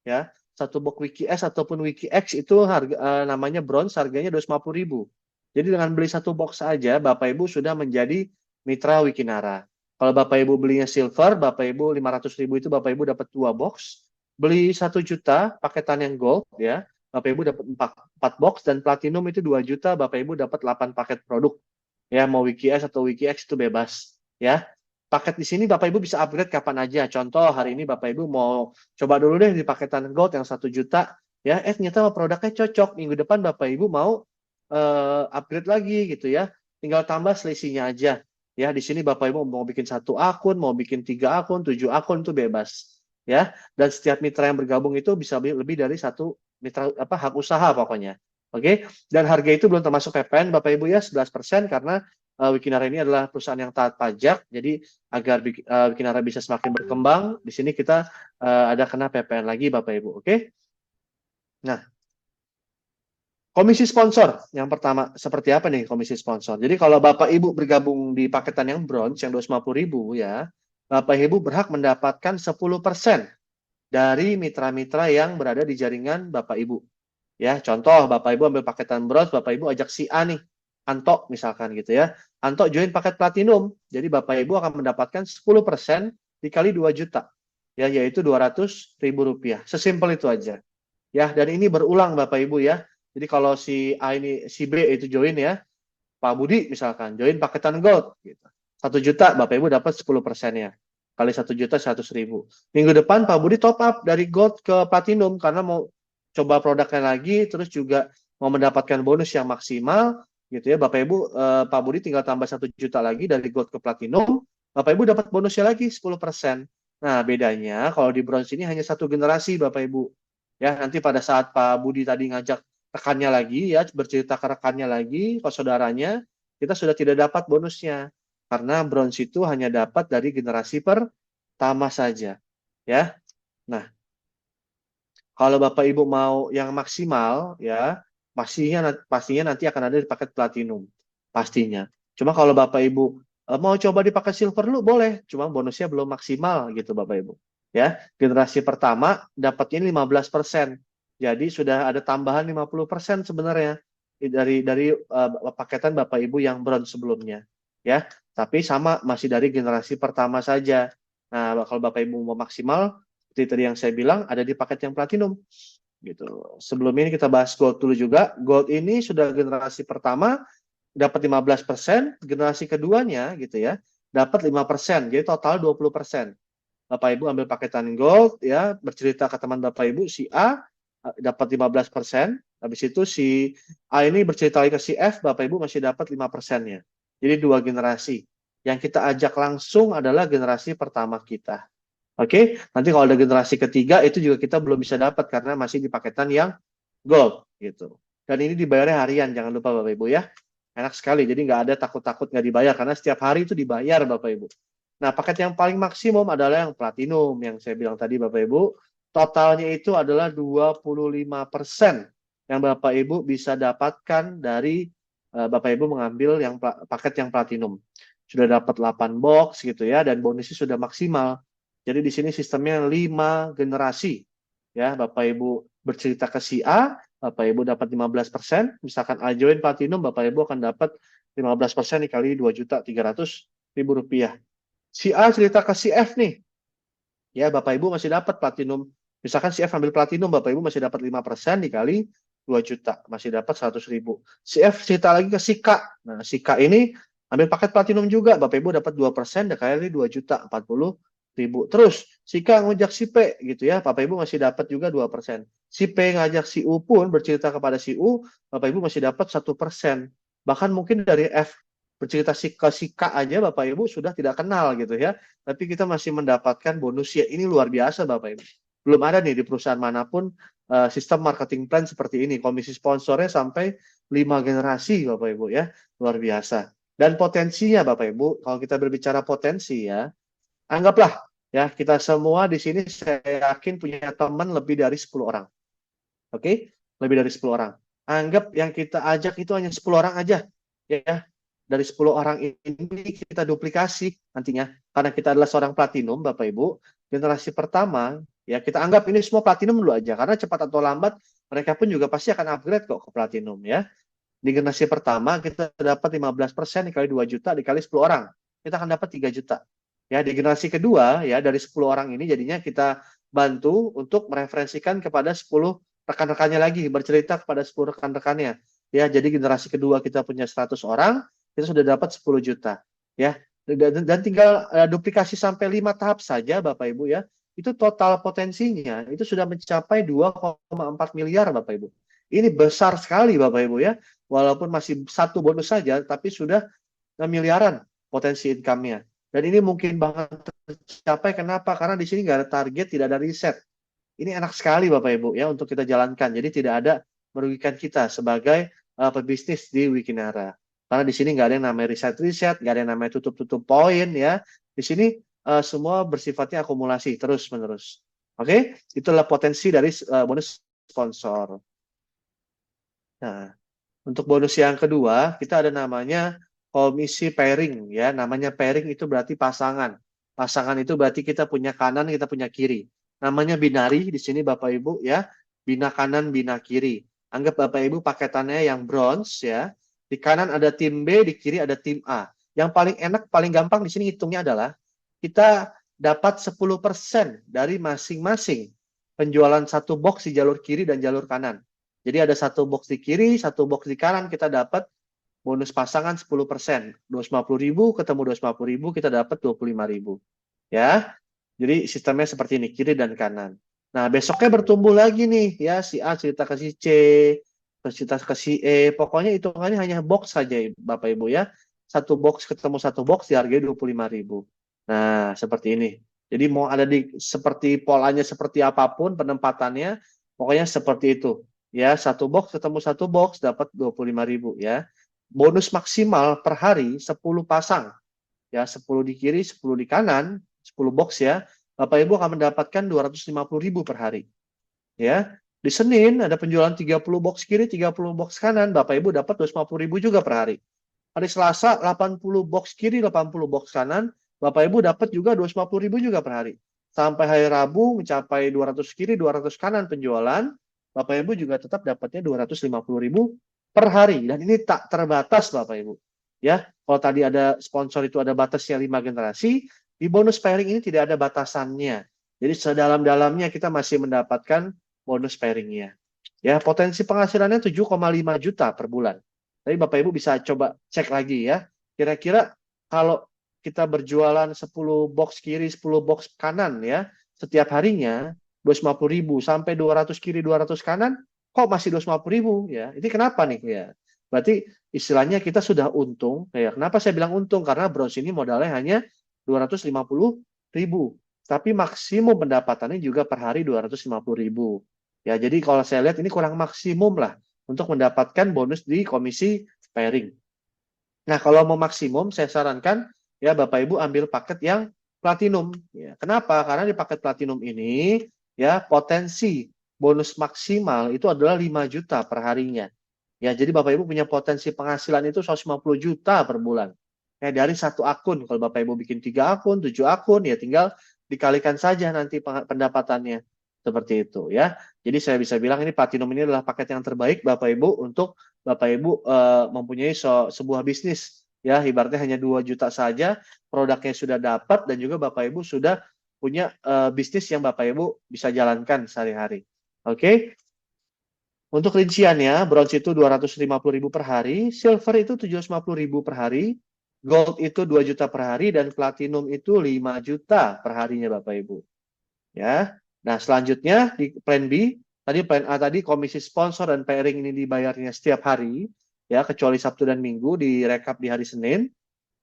ya. 1 box Wiki S ataupun Wiki X itu harga namanya bronze, harganya 250.000. Jadi dengan beli 1 box saja Bapak Ibu sudah menjadi mitra Wikinara. Kalau Bapak Ibu belinya silver, Bapak Ibu 500.000 itu Bapak Ibu dapat 2 box. Beli 1 juta paketan yang gold ya, Bapak Ibu dapat 4 box, dan platinum itu 2 juta, Bapak Ibu dapat 8 paket produk. Ya, mau Wiki S atau Wiki X itu bebas ya. Paket di sini Bapak Ibu bisa upgrade kapan aja. Contoh hari ini Bapak Ibu mau coba dulu deh di paketan gold yang 1 juta ya. Ternyata produknya cocok. Minggu depan Bapak Ibu mau upgrade lagi gitu ya. Tinggal tambah selisihnya aja. Ya, di sini Bapak Ibu mau bikin 1 akun, mau bikin 3 akun, 7 akun itu bebas. Ya, dan setiap mitra yang bergabung itu bisa lebih dari 1 mitra hak usaha pokoknya. Oke, dan harga itu belum termasuk PPN Bapak Ibu ya, 11% karena Wikinara ini adalah perusahaan yang taat pajak. Jadi agar Wikinara bisa semakin berkembang, di sini kita ada kena PPN lagi Bapak Ibu. Oke. Nah, komisi sponsor yang pertama seperti apa nih komisi sponsor? Jadi kalau Bapak Ibu bergabung di paketan yang bronze yang 250.000 ya, Bapak Ibu berhak mendapatkan 10% dari mitra-mitra yang berada di jaringan Bapak Ibu. Ya, contoh Bapak Ibu ambil paketan bronze, Bapak Ibu ajak si A nih, Anto misalkan gitu ya. Anto join paket platinum. Jadi Bapak Ibu akan mendapatkan 10% dikali 2 juta. Ya, yaitu 200.000 rupiah. Sesimpel itu aja. Ya, dan ini berulang Bapak Ibu ya. Jadi kalau si A ini, si B itu join ya, Pak Budi misalkan, join paketan gold. Gitu. 1 juta, Bapak Ibu dapat 10%-nya. Kali 1 juta, 100.000. Minggu depan Pak Budi top up dari gold ke platinum karena mau coba produknya lagi, terus juga mau mendapatkan bonus yang maksimal, gitu ya, Bapak Ibu, Pak Budi tinggal tambah 1 juta lagi dari gold ke platinum, Bapak Ibu dapat bonusnya lagi 10%. Nah, bedanya kalau di bronze ini hanya 1 generasi, Bapak Ibu. Ya, nanti pada saat Pak Budi tadi ngajak rekannya lagi, ya, bercerita ke rekannya lagi, ke saudaranya, kita sudah tidak dapat bonusnya. Karena bronze itu hanya dapat dari generasi pertama saja. Ya, nah, kalau Bapak Ibu mau yang maksimal, ya, pastinya nanti akan ada di paket platinum, pastinya. Cuma kalau Bapak Ibu mau coba di paket silver dulu boleh, cuma bonusnya belum maksimal gitu Bapak Ibu. Ya, generasi pertama dapatnya 15%. Jadi sudah ada tambahan 50% sebenarnya dari paketan Bapak Ibu yang bronze sebelumnya. Ya, tapi sama masih dari generasi pertama saja. Nah, kalau Bapak Ibu mau maksimal seperti tadi yang saya bilang ada di paket yang platinum gitu. Sebelum ini kita bahas gold dulu juga. Gold ini sudah generasi pertama dapat 15%, generasi keduanya gitu ya, dapat 5%. Jadi total 20%. Bapak Ibu ambil paketan gold ya, bercerita ke teman Bapak Ibu si A dapat 15%, habis itu si A ini bercerita lagi ke si F, Bapak Ibu masih dapat 5%-nya. Jadi 2 generasi. Yang kita ajak langsung adalah generasi pertama kita. Oke, nanti kalau ada generasi ketiga itu juga kita belum bisa dapat karena masih di paketan yang gold gitu. Dan ini dibayarnya harian, jangan lupa Bapak Ibu ya. Enak sekali, jadi nggak ada takut-takut nggak dibayar karena setiap hari itu dibayar Bapak Ibu. Nah, paket yang paling maksimum adalah yang platinum yang saya bilang tadi Bapak Ibu. Totalnya itu adalah 25% yang Bapak Ibu bisa dapatkan dari Bapak Ibu mengambil yang paket yang platinum. Sudah dapat 8 box gitu ya dan bonusnya sudah maksimal. Jadi di sini sistemnya 5 generasi. Ya, Bapak Ibu bercerita ke si A, Bapak Ibu dapat 15%, misalkan A join platinum, Bapak Ibu akan dapat 15% dikali 2.300.000 rupiah. Si A cerita ke si F nih, ya Bapak Ibu masih dapat platinum. Misalkan si F ambil platinum, Bapak Ibu masih dapat 5% dikali 2 juta, masih dapat 100.000. Si F cerita lagi ke si K. Nah, si K ini ambil paket platinum juga, Bapak Ibu dapat 2% dikali 2 juta, 40.000. Terus si K ngajak si P gitu ya, Bapak Ibu masih dapat juga 2%. Si P ngajak si U pun bercerita kepada si U, Bapak Ibu masih dapat 1%. Bahkan mungkin dari F bercerita ke si K aja Bapak Ibu sudah tidak kenal gitu ya. Tapi kita masih mendapatkan bonus ya. Ini luar biasa Bapak Ibu. Belum ada nih di perusahaan manapun sistem marketing plan seperti ini. Komisi sponsornya sampai 5 generasi Bapak Ibu ya. Luar biasa. Dan potensinya Bapak Ibu, kalau kita berbicara potensi ya, anggaplah ya kita semua di sini saya yakin punya teman lebih dari 10 orang. Oke? Lebih dari 10 orang. Anggap yang kita ajak itu hanya 10 orang aja. Ya, dari 10 orang ini kita duplikasi nantinya. Karena kita adalah seorang platinum, Bapak Ibu. Generasi pertama, ya kita anggap ini semua platinum dulu aja. Karena cepat atau lambat, mereka pun juga pasti akan upgrade kok ke platinum ya. Di generasi pertama, kita dapat 15% dikali 2 juta, dikali 10 orang. Kita akan dapat 3 juta. Ya, di generasi kedua, ya dari 10 orang ini jadinya kita bantu untuk mereferensikan kepada 10 rekan-rekannya lagi, bercerita kepada 10 rekan-rekannya. Ya, jadi generasi kedua kita punya 100 orang, kita sudah dapat 10 juta. Ya, dan tinggal duplikasi sampai 5 tahap saja Bapak Ibu ya. Itu total potensinya itu sudah mencapai 2,4 miliar Bapak Ibu. Ini besar sekali Bapak Ibu ya. Walaupun masih satu bonus saja tapi sudah miliaran potensi income-nya. Dan ini mungkin banget tercapai kenapa? Karena di sini nggak ada target, tidak ada riset. Ini enak sekali Bapak Ibu ya untuk kita jalankan. Jadi tidak ada merugikan kita sebagai pebisnis di Wikinara. Karena di sini nggak ada yang namanya riset-riset, nggak ada yang namanya tutup-tutup poin ya. Di sini semua bersifatnya akumulasi terus-menerus. Oke, itulah potensi dari bonus sponsor. Nah, untuk bonus yang kedua, kita ada namanya komisi pairing ya. Namanya pairing itu berarti pasangan. Pasangan itu berarti kita punya kanan, kita punya kiri. Namanya binari di sini Bapak Ibu ya. Bina kanan, bina kiri. Anggap Bapak Ibu paketannya yang bronze ya. Di kanan ada tim B, di kiri ada tim A. Yang paling enak, paling gampang di sini hitungnya adalah kita dapat 10% dari masing-masing penjualan satu box di jalur kiri dan jalur kanan. Jadi ada satu box di kiri, satu box di kanan, kita dapat bonus pasangan 10%. 250.000 ketemu 250.000, kita dapat 25.000. Ya. Jadi sistemnya seperti ini, kiri dan kanan. Nah, besoknya bertumbuh lagi nih, ya si A cerita ke si C, cerita ke si E, pokoknya hitungannya hanya box saja Bapak Ibu ya. Satu box ketemu satu box dihargai 25.000. Nah, seperti ini. Jadi mau ada di seperti polanya seperti apapun penempatannya, pokoknya seperti itu. Ya, satu box ketemu satu box dapat 25.000 ya. Bonus maksimal per hari 10 pasang. Ya, 10 di kiri, 10 di kanan, 10 box ya. Bapak Ibu akan mendapatkan 250.000 per hari. Ya, di Senin ada penjualan 30 box kiri, 30 box kanan, Bapak Ibu dapat 250.000 juga per hari. Hari Selasa 80 box kiri, 80 box kanan, Bapak Ibu dapat juga 250.000 juga per hari. Sampai hari Rabu mencapai 200 kiri, 200 kanan penjualan, Bapak Ibu juga tetap dapatnya 250.000 per hari. Dan ini tak terbatas Bapak Ibu. Ya, kalau tadi ada sponsor itu ada batasnya 5 generasi, di bonus pairing ini tidak ada batasannya. Jadi sedalam-dalamnya kita masih mendapatkan bonus pairingnya. Ya, potensi penghasilannya 7,5 juta per bulan. Tapi Bapak Ibu bisa coba cek lagi ya. Kira-kira kalau kita berjualan 10 box kiri, 10 box kanan ya, setiap harinya 250.000 sampai 200 kiri, 200 kanan, kok masih 250.000 ya? Ini kenapa nih ya? Berarti istilahnya kita sudah untung. Ya, kenapa saya bilang untung? Karena bros ini modalnya hanya 250.000. Tapi maksimum pendapatannya juga per hari 250.000. Ya, jadi kalau saya lihat ini kurang maksimum lah untuk mendapatkan bonus di komisi pairing. Nah, kalau mau maksimum, saya sarankan ya Bapak Ibu ambil paket yang platinum. Ya, kenapa? Karena di paket platinum ini ya potensi bonus maksimal itu adalah 5 juta per harinya. Ya, jadi Bapak Ibu punya potensi penghasilan itu 150 juta per bulan. Ya, dari satu akun. Kalau Bapak Ibu bikin 3 akun, 7 akun, ya tinggal dikalikan saja nanti pendapatannya. Seperti itu ya. Jadi saya bisa bilang ini platinum ini adalah paket yang terbaik Bapak Ibu untuk Bapak Ibu mempunyai sebuah bisnis. Ya, ibaratnya hanya 2 juta saja, produknya sudah dapat dan juga Bapak Ibu sudah punya bisnis yang Bapak Ibu bisa jalankan sehari-hari. Oke. Untuk rinciannya, bronze itu 250.000 per hari, silver itu 750.000 per hari, gold itu 2 juta per hari, dan platinum itu 5 juta per harinya Bapak Ibu. Ya. Nah, selanjutnya di plan B, tadi plan A tadi komisi sponsor dan pairing ini dibayarnya setiap hari, ya kecuali Sabtu dan Minggu direkap di hari Senin.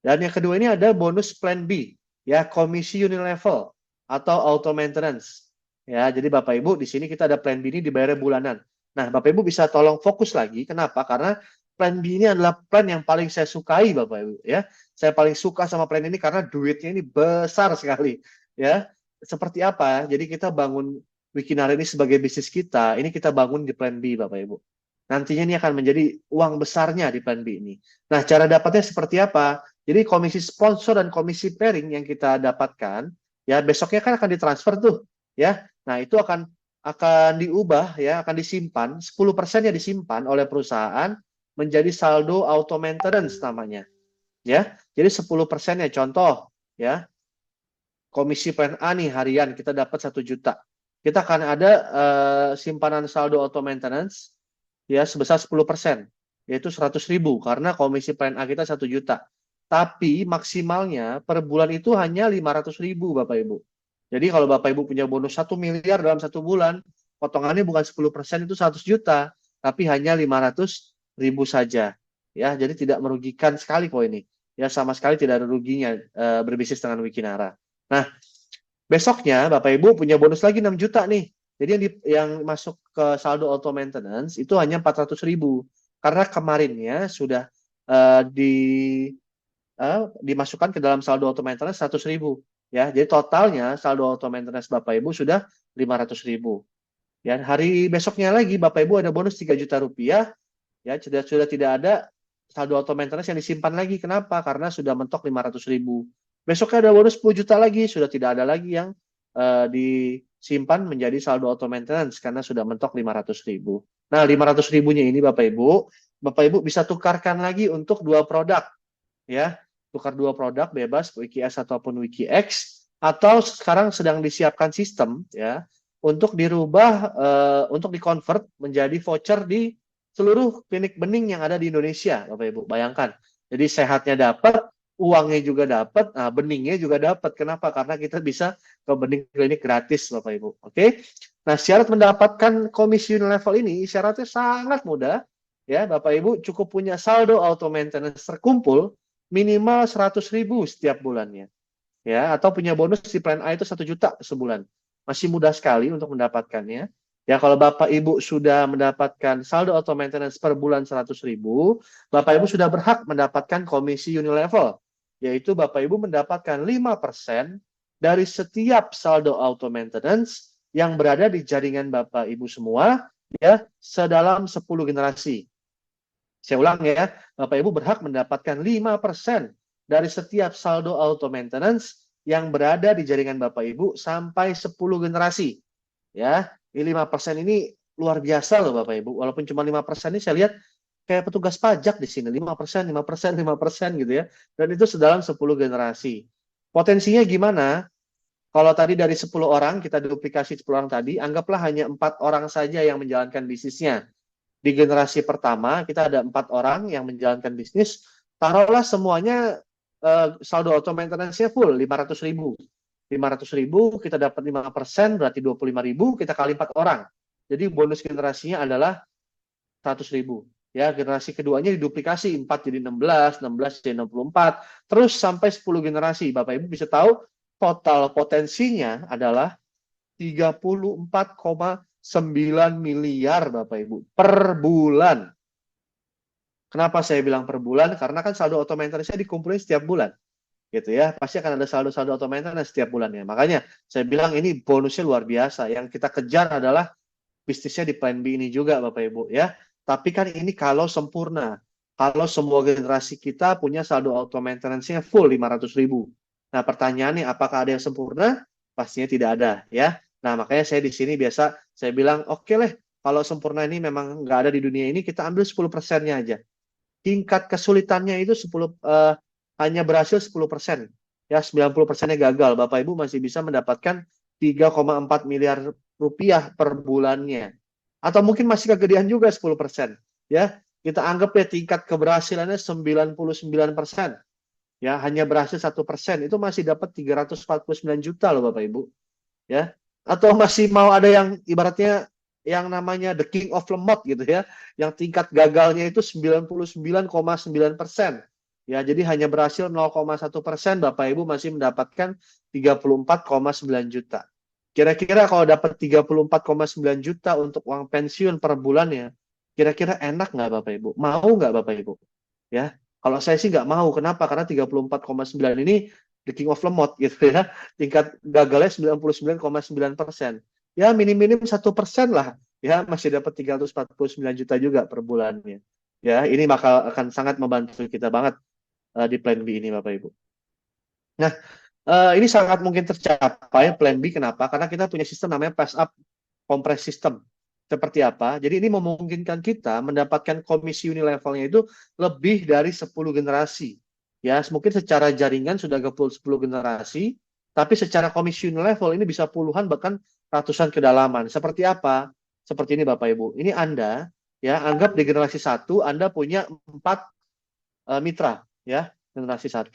Dan yang kedua ini ada bonus plan B, ya komisi unilevel atau auto maintenance. Ya, jadi Bapak Ibu di sini kita ada plan B ini dibayar bulanan. Nah, Bapak Ibu bisa tolong fokus lagi. Kenapa? Karena plan B ini adalah plan yang paling saya sukai, Bapak Ibu. Ya, saya paling suka sama plan ini karena duitnya ini besar sekali. Ya, seperti apa? Jadi kita bangun Wikinar ini sebagai bisnis kita. Ini kita bangun di plan B, Bapak Ibu. Nantinya ini akan menjadi uang besarnya di plan B ini. Nah, cara dapatnya seperti apa? Jadi komisi sponsor dan komisi pairing yang kita dapatkan, ya besoknya kan akan ditransfer tuh, ya. Nah, itu akan diubah ya, akan disimpan, 10%-nya disimpan oleh perusahaan menjadi saldo auto maintenance namanya. Ya. Jadi 10%-nya contoh ya. Komisi plan A nih harian kita dapat 1 juta. Kita akan ada simpanan saldo auto maintenance ya sebesar 10%, yaitu 100.000 karena komisi plan A kita 1 juta. Tapi maksimalnya per bulan itu hanya 500.000 Bapak Ibu. Jadi kalau Bapak Ibu punya bonus 1 miliar dalam 1 bulan, potongannya bukan 10% itu 100 juta, tapi hanya 500.000 saja. Ya, jadi tidak merugikan sekali kok ini. Ya, sama sekali tidak ada ruginya berbisnis dengan Wikinara. Nah, besoknya Bapak Ibu punya bonus lagi 6 juta nih. Jadi yang masuk ke saldo auto maintenance itu hanya 400.000. Karena kemarinnya sudah dimasukkan ke dalam saldo auto maintenance 100.000. Ya, jadi totalnya saldo auto maintenance Bapak Ibu sudah 500.000. Ya, hari besoknya lagi Bapak Ibu ada bonus 3 juta rupiah. Ya, sudah tidak ada saldo auto maintenance yang disimpan lagi. Kenapa? Karena sudah mentok 500.000. Besoknya ada bonus 10 juta lagi. Sudah tidak ada lagi yang disimpan menjadi saldo auto maintenance karena sudah mentok 500.000. Nah, 500.000-nya ini Bapak Ibu bisa tukarkan lagi untuk 2 produk. Ya, tukar 2 produk bebas WikiS ataupun WikiX, atau sekarang sedang disiapkan sistem ya untuk dirubah untuk dikonvert menjadi voucher di seluruh klinik bening yang ada di Indonesia Bapak Ibu. Bayangkan. Jadi sehatnya dapat, uangnya juga dapat, beningnya juga dapat. Kenapa? Karena kita bisa ke bening klinik gratis Bapak Ibu. Oke. Nah, syarat mendapatkan komisi unilevel ini syaratnya sangat mudah. Ya, Bapak Ibu cukup punya saldo auto maintenance terkumpul minimal 100.000 setiap bulannya. Ya, atau punya bonus di plan A itu 1 juta sebulan. Masih mudah sekali untuk mendapatkannya. Ya, kalau Bapak Ibu sudah mendapatkan saldo auto maintenance per bulan 100.000, Bapak Ibu sudah berhak mendapatkan komisi unilevel, yaitu Bapak Ibu mendapatkan 5% dari setiap saldo auto maintenance yang berada di jaringan Bapak Ibu semua, ya, sedalam 10 generasi. Saya ulang ya, Bapak Ibu berhak mendapatkan 5% dari setiap saldo auto maintenance yang berada di jaringan Bapak Ibu sampai 10 generasi. Ya, ini 5% ini luar biasa loh Bapak Ibu. Walaupun cuma 5% ini saya lihat kayak petugas pajak di sini, 5%, 5%, 5% gitu ya. Dan itu sedalam 10 generasi. Potensinya gimana? Kalau tadi dari 10 orang, kita duplikasi 10 orang tadi, anggaplah hanya 4 orang saja yang menjalankan bisnisnya. Di generasi pertama, kita ada 4 orang yang menjalankan bisnis, taruhlah semuanya saldo auto maintenance-nya full, 500.000. 500.000, kita dapat 5%, berarti 25.000, kita kali 4 orang. Jadi bonus generasinya adalah 100.000. Ya, generasi keduanya diduplikasi, 4 jadi 16, 16 jadi 64, terus sampai 10 generasi. Bapak Ibu bisa tahu total potensinya adalah 34,9 miliar Bapak Ibu per bulan. Kenapa saya bilang per bulan? Karena kan saldo auto maintenance-nya dikumpulin setiap bulan. Gitu ya. Pasti akan ada saldo-saldo auto maintenance setiap bulannya. Makanya saya bilang ini bonusnya luar biasa. Yang kita kejar adalah bisnisnya di plan B ini juga Bapak Ibu ya. Tapi kan ini kalau sempurna. Kalau semua generasi kita punya saldo auto maintenance-nya full 500.000. Nah, pertanyaannya apakah ada yang sempurna? Pastinya tidak ada ya. Nah, makanya saya di sini biasa saya bilang oke lah, kalau sempurna ini memang nggak ada di dunia ini, kita ambil 10%-nya aja. Tingkat kesulitannya itu hanya berhasil 10%. Ya, 90%-nya gagal. Bapak Ibu masih bisa mendapatkan 3,4 miliar rupiah per bulannya. Atau mungkin masih kegedean juga 10%. Ya, kita anggap ya tingkat keberhasilannya 99%. Ya, hanya berhasil 1%. Itu masih dapat 349 juta loh Bapak Ibu. Ya, atau masih mau ada yang ibaratnya yang namanya the king of lemot gitu ya, yang tingkat gagalnya itu 99,9%. Ya, jadi hanya berhasil 0,1%, Bapak Ibu masih mendapatkan 34,9 juta. Kira-kira kalau dapat 34,9 juta untuk uang pensiun per bulannya, kira-kira enak nggak Bapak Ibu? Mau nggak Bapak Ibu? Ya, kalau saya sih nggak mau. Kenapa? Karena 34,9 ini the king of lemot gitu ya. Tingkat gagalnya 99,9%. Ya minim-minim 1% lah. Ya masih dapat 349 juta juga per bulannya. Ya ini akan sangat membantu kita banget di plan B ini Bapak Ibu. Nah ini sangat mungkin tercapai plan B. Kenapa? Karena kita punya sistem namanya pass up compress system. Seperti apa? Jadi ini memungkinkan kita mendapatkan komisi unilevelnya itu lebih dari 10 generasi. Ya, mungkin secara jaringan sudah ke 10 generasi, tapi secara komisi unilevel ini bisa puluhan bahkan ratusan kedalaman. Seperti apa? Seperti ini Bapak Ibu. Ini Anda, ya, anggap di generasi 1 Anda punya 4 mitra, ya, generasi 1.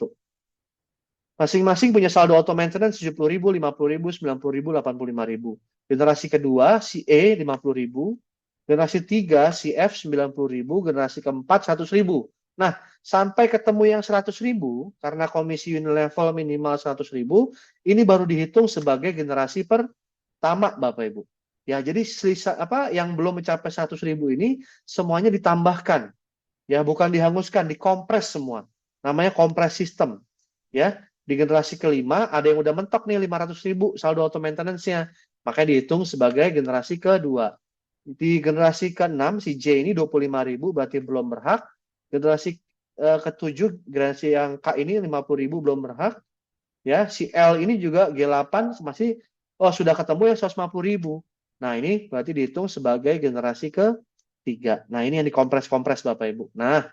Masing-masing punya saldo auto maintenance 70.000, 50.000, 90.000, 85.000. Generasi kedua si E 50.000, generasi 3 si F 90.000, generasi keempat 100.000. Nah, sampai ketemu yang 100.000 karena komisi unilevel minimal 100.000, ini baru dihitung sebagai generasi pertama Bapak Ibu. Ya, jadi yang belum mencapai 100.000 ini semuanya ditambahkan. Ya, bukan dihanguskan, dikompres semua. Namanya kompres sistem. Ya, di generasi kelima ada yang udah mentok nih 500.000 saldo auto maintenance-nya. Makanya dihitung sebagai generasi kedua. Di generasi ke-6 si J ini 25.000 berarti belum berhak. Generasi ke-7 generasi yang K ini 50.000 belum berhak. Ya, si L ini juga G8 masih sudah ketemu yang 150.000. Nah, ini berarti dihitung sebagai generasi ke-3. Nah, ini yang dikompres-kompres Bapak Ibu. Nah,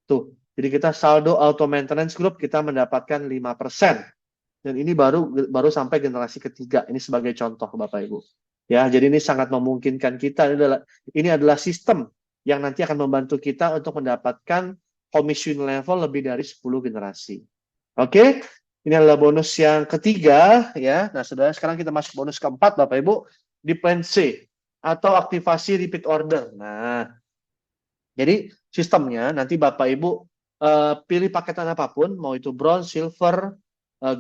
tuh. Jadi kita saldo auto maintenance group kita mendapatkan 5%. Dan ini baru sampai generasi ketiga. Ini sebagai contoh Bapak Ibu. Ya, jadi ini sangat memungkinkan kita. Ini adalah sistem yang nanti akan membantu kita untuk mendapatkan komisi level lebih dari 10 generasi. Oke, ini adalah bonus yang ketiga ya. Nah, saudara sekarang kita masuk bonus keempat Bapak Ibu. di plan C atau aktivasi repeat order. Nah, jadi sistemnya nanti Bapak Ibu pilih paketan apapun, mau itu bronze, silver,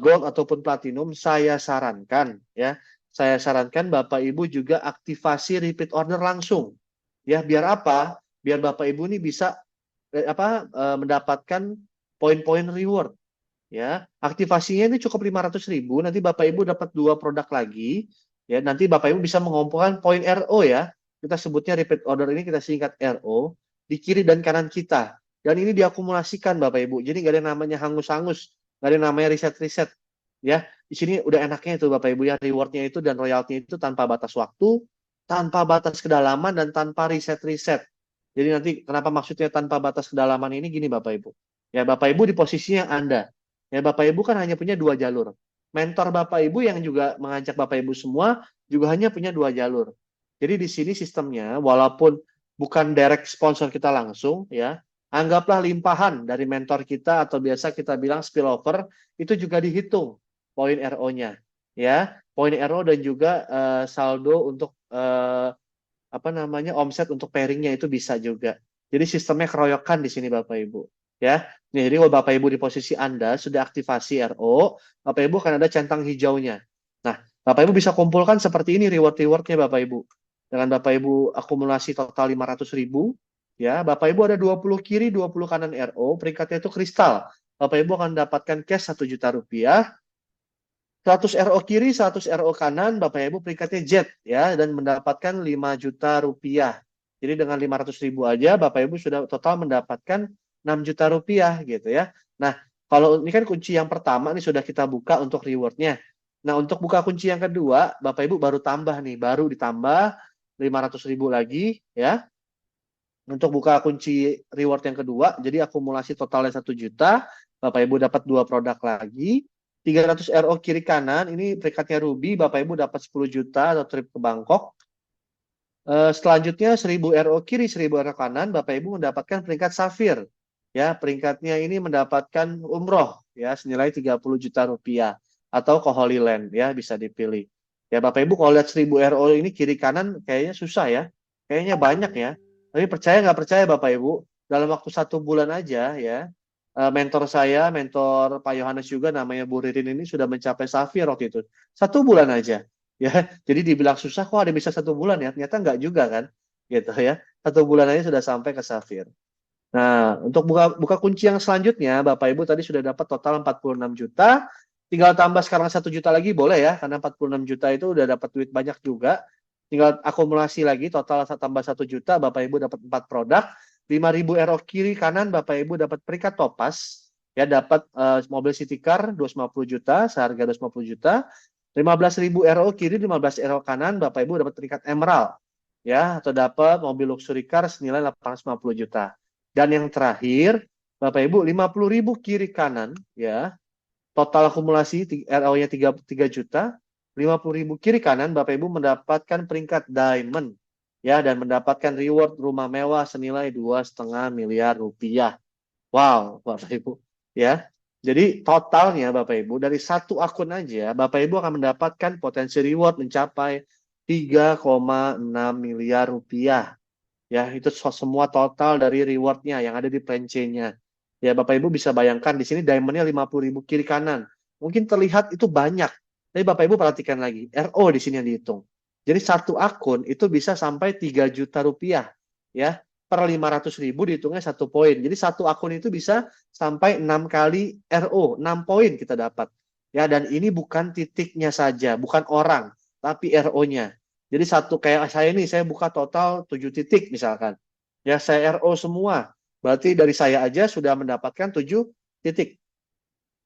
gold ataupun platinum, saya sarankan ya. Saya sarankan Bapak Ibu juga aktivasi repeat order langsung. Ya, biar apa? Biar Bapak Ibu ini bisa mendapatkan poin-poin reward. Ya, aktivasinya ini cukup 500.000, nanti Bapak Ibu dapat 2 produk lagi. Ya, nanti Bapak Ibu bisa mengumpulkan poin RO ya. Kita sebutnya repeat order ini kita singkat RO di kiri dan kanan kita. Dan ini diakumulasikan Bapak Ibu. Jadi nggak ada yang namanya hangus-hangus, nggak ada yang namanya riset-riset. Ya, di sini udah enaknya itu Bapak Ibu ya, rewardnya itu dan royaltinya itu tanpa batas waktu, tanpa batas kedalaman dan tanpa riset-riset. Jadi nanti kenapa maksudnya tanpa batas kedalaman ini gini Bapak Ibu. Ya Bapak Ibu di posisi yang Anda. Ya Bapak Ibu kan hanya punya 2 jalur. Mentor Bapak Ibu yang juga mengajak Bapak Ibu semua juga hanya punya 2 jalur. Jadi di sini sistemnya walaupun bukan direct sponsor kita langsung ya, anggaplah limpahan dari mentor kita atau biasa kita bilang spillover itu juga dihitung poin RO-nya ya, poin RO dan juga saldo untuk omset untuk pairingnya itu bisa juga. Jadi sistemnya keroyokan di sini Bapak Ibu ya. Nih, jadi kalau Bapak Ibu di posisi Anda sudah aktivasi RO, Bapak Ibu akan ada centang hijaunya. Nah, Bapak Ibu bisa kumpulkan seperti ini reward-rewardnya Bapak Ibu. Dengan Bapak Ibu akumulasi total 500.000, ya, Bapak Ibu ada 20 kiri, 20 kanan RO, peringkatnya itu kristal. Bapak Ibu akan mendapatkan cash 1 juta rupiah, 100 RO kiri, 100 RO kanan, Bapak Ibu peringkatnya jet, ya, dan mendapatkan 5 juta rupiah. Jadi dengan 500.000 aja, Bapak Ibu sudah total mendapatkan 6 juta rupiah gitu ya. Nah, kalau ini kan kunci yang pertama nih sudah kita buka untuk rewardnya. Nah, untuk buka kunci yang kedua, Bapak Ibu baru tambah nih, baru ditambah 500.000 lagi ya. Untuk buka kunci reward yang kedua, jadi akumulasi totalnya 1 juta, Bapak Ibu dapat 2 produk lagi. 300 RO kiri kanan, ini peringkatnya Ruby, Bapak Ibu dapat 10 juta atau trip ke Bangkok. Selanjutnya 1000 RO kiri, 1000 RO kanan, Bapak Ibu mendapatkan peringkat Safir. Ya, peringkatnya ini mendapatkan umroh ya senilai 30 juta rupiah atau ke Holy Land ya, bisa dipilih. Ya Bapak Ibu kalau lihat 1000 RO ini kiri kanan kayaknya susah ya. Kayaknya banyak ya. Tapi percaya nggak percaya Bapak Ibu, dalam waktu 1 bulan aja ya, mentor saya, mentor Pak Yohanes juga namanya Bu Ririn ini sudah mencapai Safir waktu itu. 1 bulan aja. Ya, jadi dibilang susah kok ada bisa 1 bulan ya, ternyata nggak juga kan, gitu ya. 1 bulan aja sudah sampai ke Safir. Nah, untuk buka kunci yang selanjutnya, Bapak Ibu tadi sudah dapat total 46 juta, tinggal tambah sekarang 1 juta lagi boleh ya, karena 46 juta itu udah dapat duit banyak juga. Tinggal akumulasi lagi, total tambah 1 juta, Bapak Ibu dapat 4 produk, 5.000 RO kiri kanan, Bapak Ibu dapat peringkat Topaz, ya dapat mobil City Car 250 juta, seharga 250 juta, 15.000 RO kiri, 15 RO kanan, Bapak Ibu dapat peringkat Emerald, ya, atau dapat mobil luxury car senilai 850 juta. Dan yang terakhir, Bapak Ibu 50.000 kiri kanan, ya, total akumulasi RO-nya 3 juta, 50.000 kiri kanan, Bapak Ibu mendapatkan peringkat Diamond, ya, dan mendapatkan reward rumah mewah senilai 2,5 miliar rupiah. Wow, Bapak Ibu, ya. Jadi totalnya Bapak Ibu dari 1 akun aja, Bapak Ibu akan mendapatkan potensi reward mencapai 3,6 miliar rupiah. Ya, itu semua total dari rewardnya yang ada di plan C-nya. Ya, Bapak Ibu bisa bayangkan di sini diamondnya 50.000 kiri kanan. Mungkin terlihat itu banyak, tapi Bapak Ibu perhatikan lagi, RO di sini yang dihitung. Jadi 1 akun itu bisa sampai 3 juta rupiah. Ya, per 500.000 dihitungnya 1 poin. Jadi 1 akun itu bisa sampai 6 kali RO, 6 poin kita dapat. Ya, dan ini bukan titiknya saja, bukan orang, tapi RO-nya. Jadi satu kayak saya ini, saya buka total 7 titik misalkan. Ya, saya RO semua. Berarti dari saya aja sudah mendapatkan 7 titik.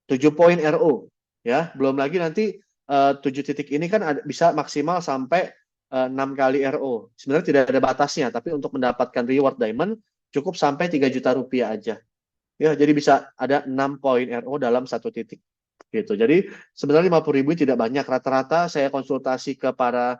7 poin RO. Ya, belum lagi nanti 7 titik ini kan bisa maksimal sampai 6 kali RO. Sebenarnya tidak ada batasnya, tapi untuk mendapatkan reward diamond cukup sampai 3 juta rupiah aja. Ya, jadi bisa ada 6 poin RO dalam 1 titik. Gitu. Jadi sebenarnya 50.000 tidak banyak. Rata-rata saya konsultasi ke para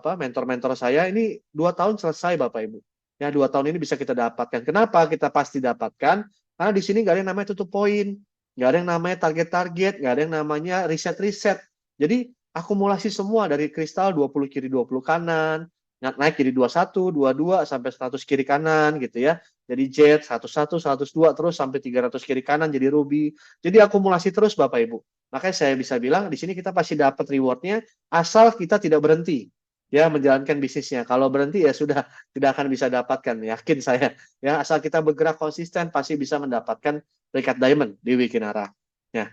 mentor-mentor saya ini 2 tahun selesai Bapak Ibu. Ya 2 tahun ini bisa kita dapatkan. Kenapa kita pasti dapatkan? Karena di sini nggak ada yang namanya tutup poin, nggak ada yang namanya target-target, nggak ada yang namanya riset-riset. Jadi akumulasi semua dari kristal 20 kiri 20 kanan, naik jadi 21, 22 sampai 100 kiri kanan gitu ya. Jadi jet 101, 102 terus sampai 300 kiri kanan jadi ruby. Jadi akumulasi terus Bapak Ibu. Makanya saya bisa bilang di sini kita pasti dapat rewardnya asal kita tidak berhenti ya menjalankan bisnisnya. Kalau berhenti ya sudah tidak akan bisa dapatkan, yakin saya. Ya, asal kita bergerak konsisten pasti bisa mendapatkan peringkat diamond di Wikinara. Ya.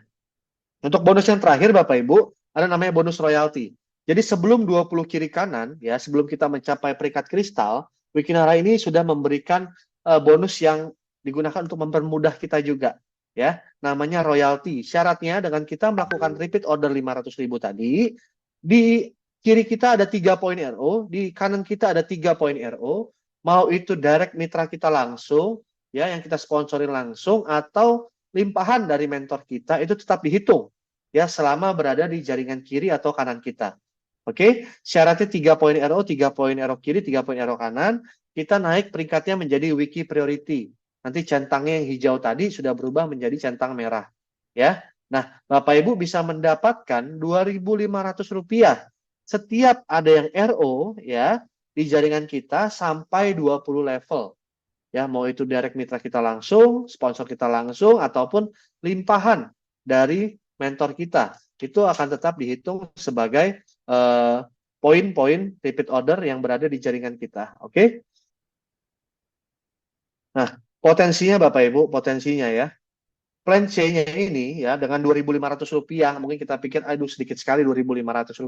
Untuk bonus yang terakhir Bapak Ibu, ada namanya bonus royalty. Jadi sebelum 20 kiri kanan ya, sebelum kita mencapai peringkat kristal, Wikinara ini sudah memberikan bonus yang digunakan untuk mempermudah kita juga ya. Namanya royalty. Syaratnya dengan kita melakukan repeat order 500.000 tadi, di kiri kita ada 3 poin RO, di kanan kita ada 3 poin RO, mau itu direct mitra kita langsung, ya yang kita sponsorin langsung, atau limpahan dari mentor kita, itu tetap dihitung, ya selama berada di jaringan kiri atau kanan kita. Oke, syaratnya 3 poin RO, 3 poin RO kiri, 3 poin RO kanan, kita naik peringkatnya menjadi wiki priority. Nanti centangnya yang hijau tadi sudah berubah menjadi centang merah, ya. Nah, Bapak Ibu bisa mendapatkan Rp2.500 setiap ada yang RO ya di jaringan kita sampai 20 level. Ya, mau itu direct mitra kita langsung, sponsor kita langsung ataupun limpahan dari mentor kita. Itu akan tetap dihitung sebagai poin-poin repeat order yang berada di jaringan kita. Oke? Nah, potensinya Bapak Ibu, potensinya ya. Plan C-nya ini ya dengan Rp2.500 mungkin kita pikir aduh sedikit sekali Rp2.500.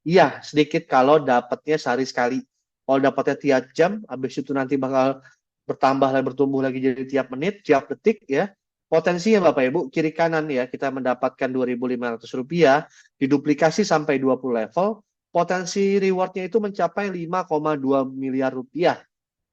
Iya, sedikit kalau dapatnya sehari sekali. Kalau dapatnya tiap jam, habis itu nanti bakal bertambah dan bertumbuh lagi jadi tiap menit, tiap detik ya. Potensinya Bapak Ibu, kiri kanan ya, kita mendapatkan Rp2.500, diduplikasi sampai 20 level, potensi rewardnya itu mencapai Rp5,2 miliar.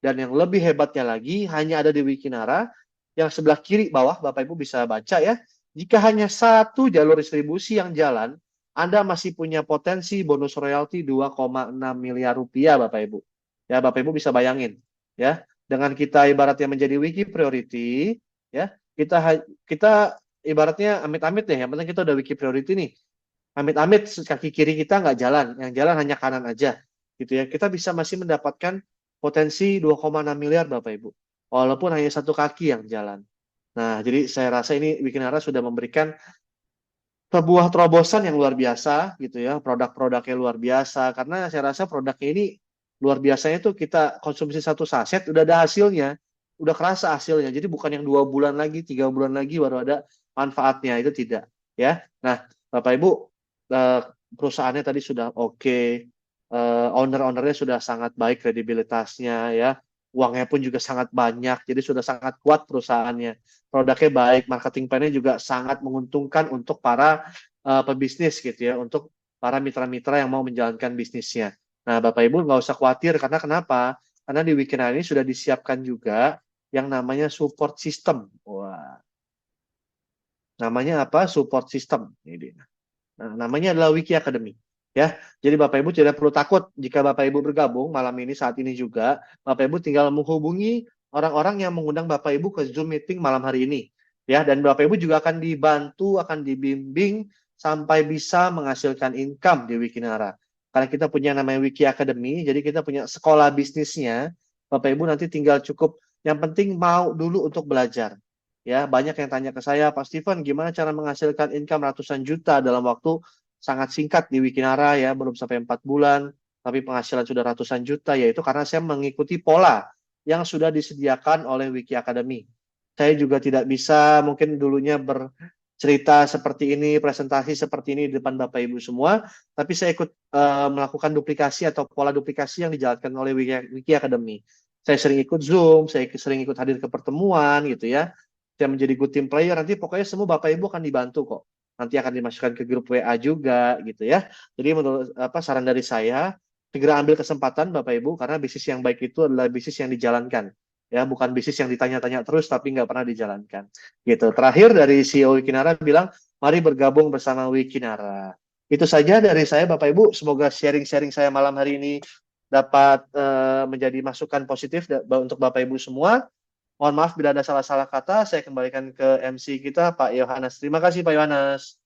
Dan yang lebih hebatnya lagi, hanya ada di Wikinara, yang sebelah kiri bawah, Bapak Ibu bisa baca ya, jika hanya satu jalur distribusi yang jalan, Anda masih punya potensi bonus royalti Rp2,6 miliar Bapak Ibu. Ya, Bapak Ibu bisa bayangin ya, dengan kita ibaratnya menjadi wiki priority, ya, kita ibaratnya amit-amit deh, yang penting kita udah wiki priority nih. Amit-amit kaki kiri kita nggak jalan, yang jalan hanya kanan aja. Gitu ya. Kita bisa masih mendapatkan potensi 2,6 miliar Bapak Ibu. Walaupun hanya satu kaki yang jalan. Nah, jadi saya rasa ini Wikinara sudah memberikan sebuah terobosan yang luar biasa gitu ya, produk-produknya luar biasa, karena saya rasa produknya ini luar biasanya tuh kita konsumsi satu saset udah ada hasilnya, udah kerasa hasilnya, jadi bukan yang 2 bulan lagi, 3 bulan lagi baru ada manfaatnya, itu tidak ya. Nah, Bapak Ibu, perusahaannya tadi sudah oke, owner-ownernya sudah sangat baik kredibilitasnya ya, uangnya pun juga sangat banyak, jadi sudah sangat kuat perusahaannya. Produknya baik, marketing plan-nya juga sangat menguntungkan untuk para pebisnis gitu ya, untuk para mitra-mitra yang mau menjalankan bisnisnya. Nah, Bapak Ibu nggak usah khawatir, karena kenapa? Karena di Wikinara ini sudah disiapkan juga yang namanya support system. Wah, namanya apa? Support system. Ini. Nah, namanya adalah Wiki Academy. Ya, jadi Bapak Ibu tidak perlu takut jika Bapak Ibu bergabung malam ini saat ini juga. Bapak Ibu tinggal menghubungi orang-orang yang mengundang Bapak Ibu ke Zoom meeting malam hari ini. Ya, dan Bapak Ibu juga akan dibantu, akan dibimbing sampai bisa menghasilkan income di Wikinara. Karena kita punya namanya Wiki Academy, jadi kita punya sekolah bisnisnya. Bapak Ibu nanti tinggal cukup, yang penting mau dulu untuk belajar. Ya, banyak yang tanya ke saya, Pak Steven, gimana cara menghasilkan income ratusan juta dalam waktu sangat singkat di Wikinara ya, belum sampai 4 bulan, tapi penghasilan sudah ratusan juta, yaitu karena saya mengikuti pola yang sudah disediakan oleh Wiki Academy. Saya juga tidak bisa mungkin dulunya bercerita seperti ini, presentasi seperti ini di depan Bapak Ibu semua, tapi saya ikut melakukan duplikasi atau pola duplikasi yang dijalankan oleh Wiki Academy. Saya sering ikut Zoom, saya sering ikut hadir ke pertemuan gitu ya. Saya menjadi good team player, nanti pokoknya semua Bapak Ibu akan dibantu kok. Nanti akan dimasukkan ke grup WA juga gitu ya. Jadi menurut saran dari saya, segera ambil kesempatan Bapak Ibu, karena bisnis yang baik itu adalah bisnis yang dijalankan. Ya, bukan bisnis yang ditanya-tanya terus tapi nggak pernah dijalankan. Gitu. Terakhir dari CEO Wikinara bilang, mari bergabung bersama Wikinara. Itu saja dari saya Bapak Ibu, semoga sharing-sharing saya malam hari ini dapat menjadi masukan positif untuk Bapak Ibu semua. Mohon maaf bila ada salah-salah kata, saya kembalikan ke MC kita, Pak Yohanes. Terima kasih Pak Yohanes.